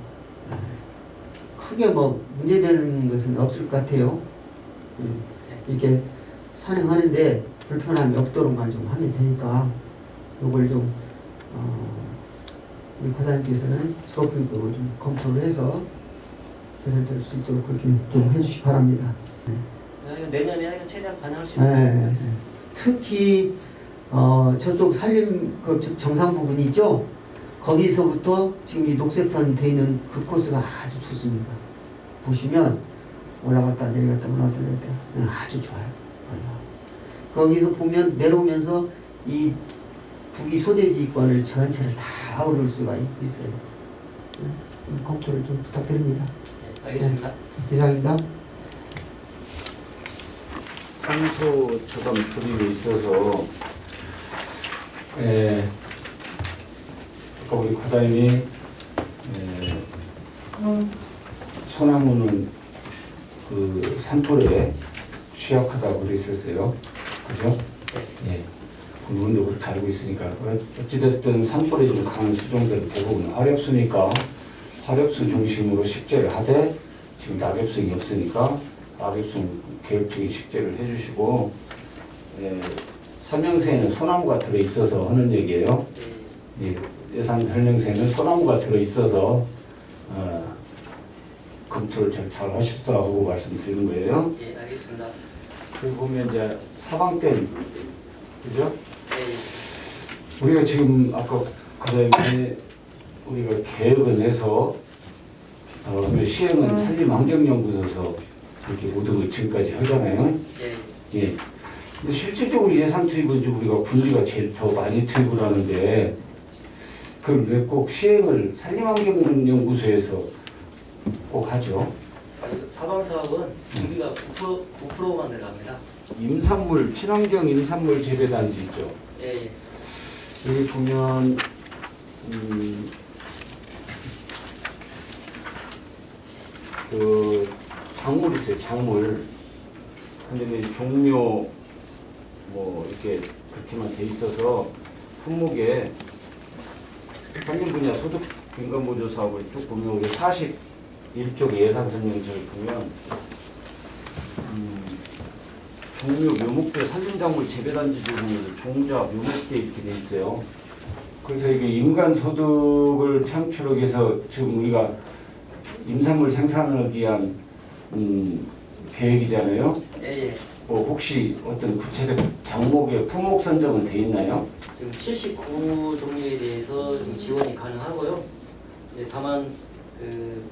크게 뭐 문제되는 것은 없을 것 같아요. 이렇게 산행하는데 불편함이 없도록만 좀 하면 되니까 이걸 좀 우리 과장님께서는 적극적으로 좀 검토를 해서 개설될 수 있도록 그렇게 좀 해주시기 바랍니다. 내년에 최대한 반영할 수 네. 특히 저쪽 산림 그 정상 부분이 있죠. 거기서부터 지금 이 녹색선 돼 있는 그 코스가 아주 좋습니다. 보시면 올라갔다 내려갔다 올라갔다 내려갔다 아주 좋아요. 거기서 보면 내려오면서 이 북위 소재지권을 전체를 다 얻을 수가 있어요. 검토를 좀 부탁드립니다. 네, 알겠습니다. 이상입니다. 산소 처방 조립에 있어서 아까 우리 과장님이 소나무는 그 산불에 취약하다고 그랬었어요. 그죠? 예. 물론도 그렇게 알고 있으니까. 어찌됐든 산불에 좀 강한 수종들은 대부분 화력수니까 화력수 중심으로 식재를 하되 지금 낙엽성이 없으니까 낙엽성 계획적인 식재를 해주시고 설명서에는 소나무가 들어있어서 하는 얘기예요. 예산 설명서에는 소나무가 들어있어서 검토를 잘 하십사 하고 말씀드리는 거예요. 예, 알겠습니다. 그리고 보면 이제 사방댐, 그죠? 예. 우리가 지금 아까 과장님이 우리가 계획을 해서 시행은 산림환경연구소에서 이렇게 모든 걸 지금까지 하잖아요. 예. 예. 근데 실질적으로 예산 투입은 좀 우리가 군비가 제일 더 많이 투입을 하는데 그걸 왜 꼭 시행을 산림환경연구소에서 꼭 하죠? 사방 사업은 우리가 9%만 들어갑니다. 임산물, 친환경 임산물 재배단지 있죠? 예. 여기 보면 그 작물 있어요, 작물. 근데 종묘 뭐 이렇게 그렇게만 돼 있어서 품목에 산림 분야 소득 균감 보조 사업을 쭉 보면 우리 41쪽 예산 설명서를 보면 종묘 묘목대 산림작물 재배단지 중에 종자 묘목대 이렇게 돼 있어요. 그래서 이게 인간 소득을 창출하기 위해서 지금 우리가 임산물 생산을 위한 계획이잖아요. 예. 혹시 어떤 구체적 작목의 품목 선정은 돼 있나요? 지금 79 종류에 대해서 좀 지원이 가능하고요. 다만 그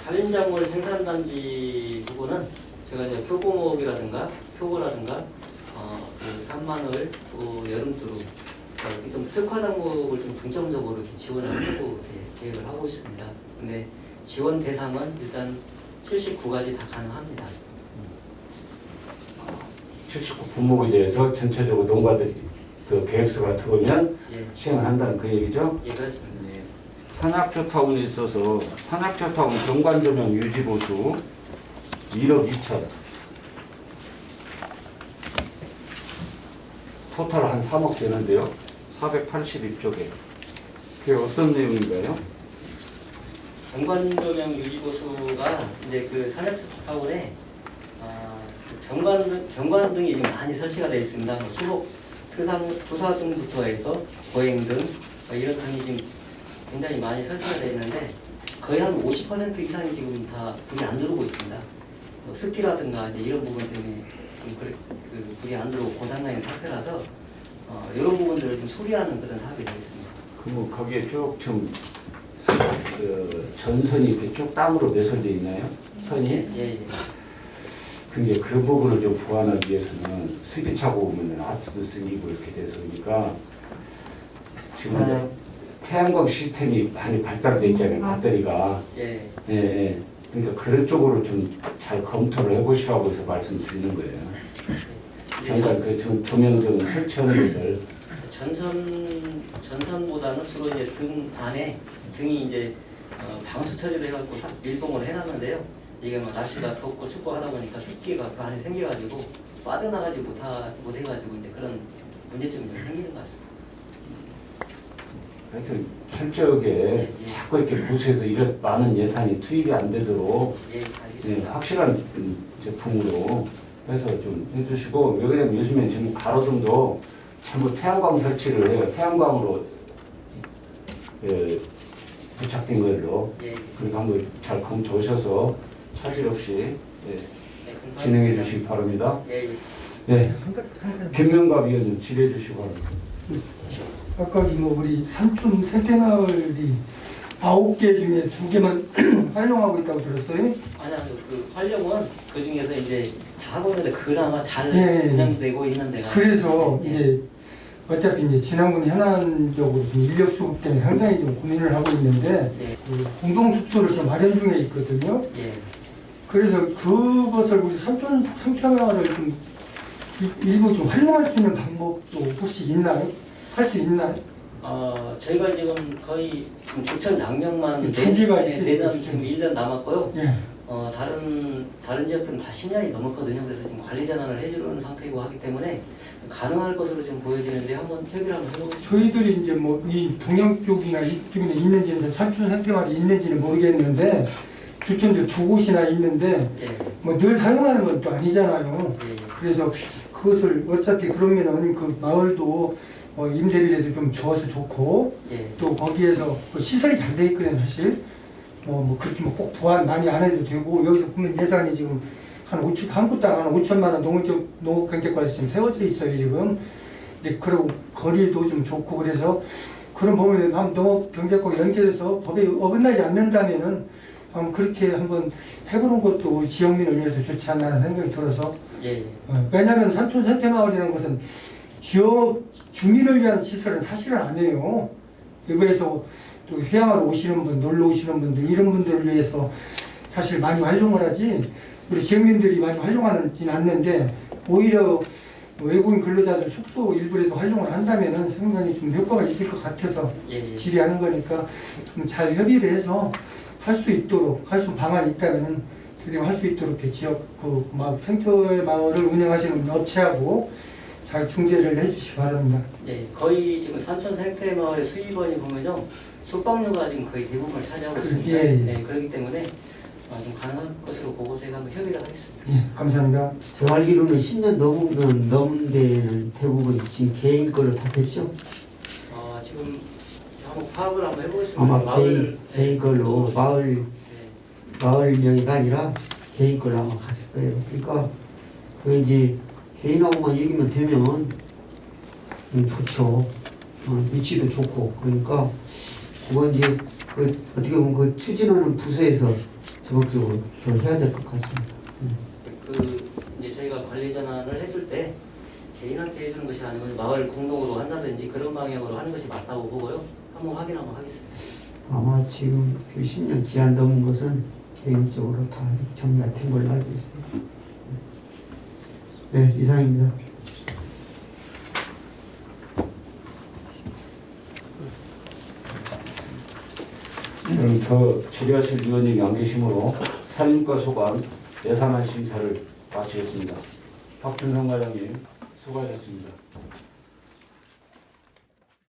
산림작물 생산단지 부분은 제가 이제 표고목이라든가 표고라든가 그 산마늘 또 여름두루 이렇게 좀 특화 작목을 좀 중점적으로 이렇게 지원을 하려고 계획을 하고 있습니다. 근데 지원 대상은 일단 79가지 다 가능합니다. 79 품목에 대해서 전체적으로 농가들이 그 계획서가 들어오면 예. 시행을 한다는 그 얘기죠? 예, 그렇습니다. 네. 산악조타운에 있어서 산악조타운 경관조명 유지보수 1억 2천 토탈 한 3억 되는데요. 482쪽에 그게 어떤 내용인가요? 경관조명 유지보수가 이제 그 산악조타운에 경관 등이 좀 많이 설치가 되어 있습니다. 뭐 수목, 투사 등부터 해서 보행 등 이런 등이 지금 굉장히 많이 설치가 되어 있는데 거의 한 50% 이상이 지금 다 불이 안 들어오고 있습니다. 뭐 습기라든가 이제 이런 부분 때문에 좀 그 불이 안 들어오고 고장나 있는 상태라서 이런 부분들을 좀 수리하는 그런 사업이 되어 있습니다. 그럼 거기에 쭉 좀 그 전선이 이렇게 쭉 땅으로 매설되어 있나요? 선이? 예. 근데 그 부분을 좀 보완하기 위해서는 습기 차고 오면 아스도 생기고 이렇게 돼서 그러니까 지금 이제 태양광 시스템이 많이 발달돼 있잖아요. 배터리가. 예. 예. 그러니까 그런 쪽으로 좀 잘 검토를 해보시라고 해서 말씀드리는 거예요. 그러니까 그 조명 등 설치하는 것을 전선보다는 주로 이제 등 안에 등이 이제 방수 처리를 해갖고 딱 밀봉을 해놨는데요. 이게 막 날씨가 덥고 춥고 하다 보니까 습기가 그 안에 생겨가지고 빠져나가지 못해가지고 이제 그런 문제점이 좀 생기는 것 같습니다. 하여튼 철저하게 자꾸 이렇게 보수해서 이런 많은 예산이 투입이 안 되도록 예, 알겠습니다. 확실한 제품으로 해서 좀 해주시고, 왜냐면 요즘에 지금 가로등도 전부 태양광 설치를 해요. 태양광으로 부착된 걸로. 예. 그러니까 한번 잘 검토하셔서 차질 없이 네, 진행해 주시기 바랍니다. 예. 네, 김명갑 위원님 질의해 주시기 바랍니다. 아까 우리 삼촌 생태마을이 9개 중에 2개만 활용하고 있다고 들었어요. 아니요, 그 활용은 그 중에서 이제 다 하고 있는데 그나마 잘 예. 운영되고 있는 데가. 그래서 예. 이제 어차피 이제 진안군 현안적으로 지금 인력 수급 때문에 상당히 좀 고민을 하고 있는데 예. 그 공동 숙소를 지금 마련 중에 있거든요. 예. 그래서 그것을 우리 삼촌 상태마을을 좀 일부 좀 활용할 수 있는 방법도 혹시 있나요? 할 수 있나요? 저희가 지금 거의 지금 주천 양명만 두 개가 있어요. 내년 지금 1년 남았고요. 예. 다른 지역들은 다 10년이 넘었거든요. 그래서 지금 관리 전환을 해주는 상태이고 하기 때문에 가능할 것으로 지금 보여지는데 한번 협의를 한번 해보겠습니다. 저희들이 이제 뭐 이 동양 쪽이나 이쪽에 있는지는 삼촌 상태마을이 있는지는 모르겠는데 주천도 2곳이나 있는데 예. 뭐 늘 사용하는 건 또 아니잖아요. 예. 그래서 그것을 어차피 그러면은 그 마을도 임대비라도 좀 줘서 좋고 예. 또 거기에서 그 시설이 잘 돼 있거든 사실. 뭐 그렇게 뭐 꼭 보완 많이 안 해도 되고 여기서 보면 예산이 지금 한 5천 한 곳당 한 5천만 원 농업경제과에서 지금 세워져 있어요 지금. 이제 그리고 거리도 좀 좋고 그래서 그런 부분에 한번 농업경제과 연결해서 법에 어긋나지 않는다면은 한번 그렇게 한번 해보는 것도 지역민을 위해서 좋지 않나는 생각이 들어서. 예. 왜냐하면 삼촌 생태마을이라는 것은 지역 주민을 위한 시설은 사실은 아니에요. 여기에서 또 휴양하러 오시는 분, 놀러 오시는 분들 이런 분들을 위해서 사실 많이 활용을 하지 우리 지역민들이 많이 활용하지는 않는데 오히려 외국인 근로자들 숙소 일부라도 활용을 한다면은 상당히 좀 효과가 있을 것 같아서 예. 질의하는 거니까 좀 잘 협의를 해서 할 수 있도록 할 수 방안이 있다면은 그리고 할 수 있도록 그 지역 그 생태 마을을 운영하시는 업체하고 잘 중재를 해주시기 바랍니다. 예. 거의 지금 산천 생태마을의 수입원이 보면요 숙박료가 지금 거의 대부분을 차지하고 있습니다. 예. 네, 그렇기 때문에 좀 가능한 것으로 보고서 제가 한번 협의를 하겠습니다. 예, 감사합니다. 제가 알기로는 10년 넘은 데는 대부분 지금 개인 걸로 다 됐죠? 지금 한번 파악을 한번 해보겠습니다. 아마 개인 걸로 네. 마을 명의가 아니라 개인 걸로 아마 갔을 거예요. 그러니까 그 이제 개인하고만 얘기만 되면 좋죠. 위치도 좋고 그러니까 그건 이제 그 어떻게 보면 그 추진하는 부서에서 적극적으로 더 해야 될 것 같습니다. 이제 저희가 관리 전환을 해줄 때 개인한테 해주는 것이 아니고 마을 공동으로 한다든지 그런 방향으로 하는 것이 맞다고 보고요. 한번 확인 한번 하겠습니다. 아마 지금 그 10년 기한 넘은 것은 개인적으로 다 이렇게 정리가 된 걸로 알고 있습니다. 네, 이상입니다. 그럼 더 질의하실 위원님이 안 계시므로 산림과 소관 예산안 심사를 마치겠습니다. 박준성 과장님 수고하셨습니다.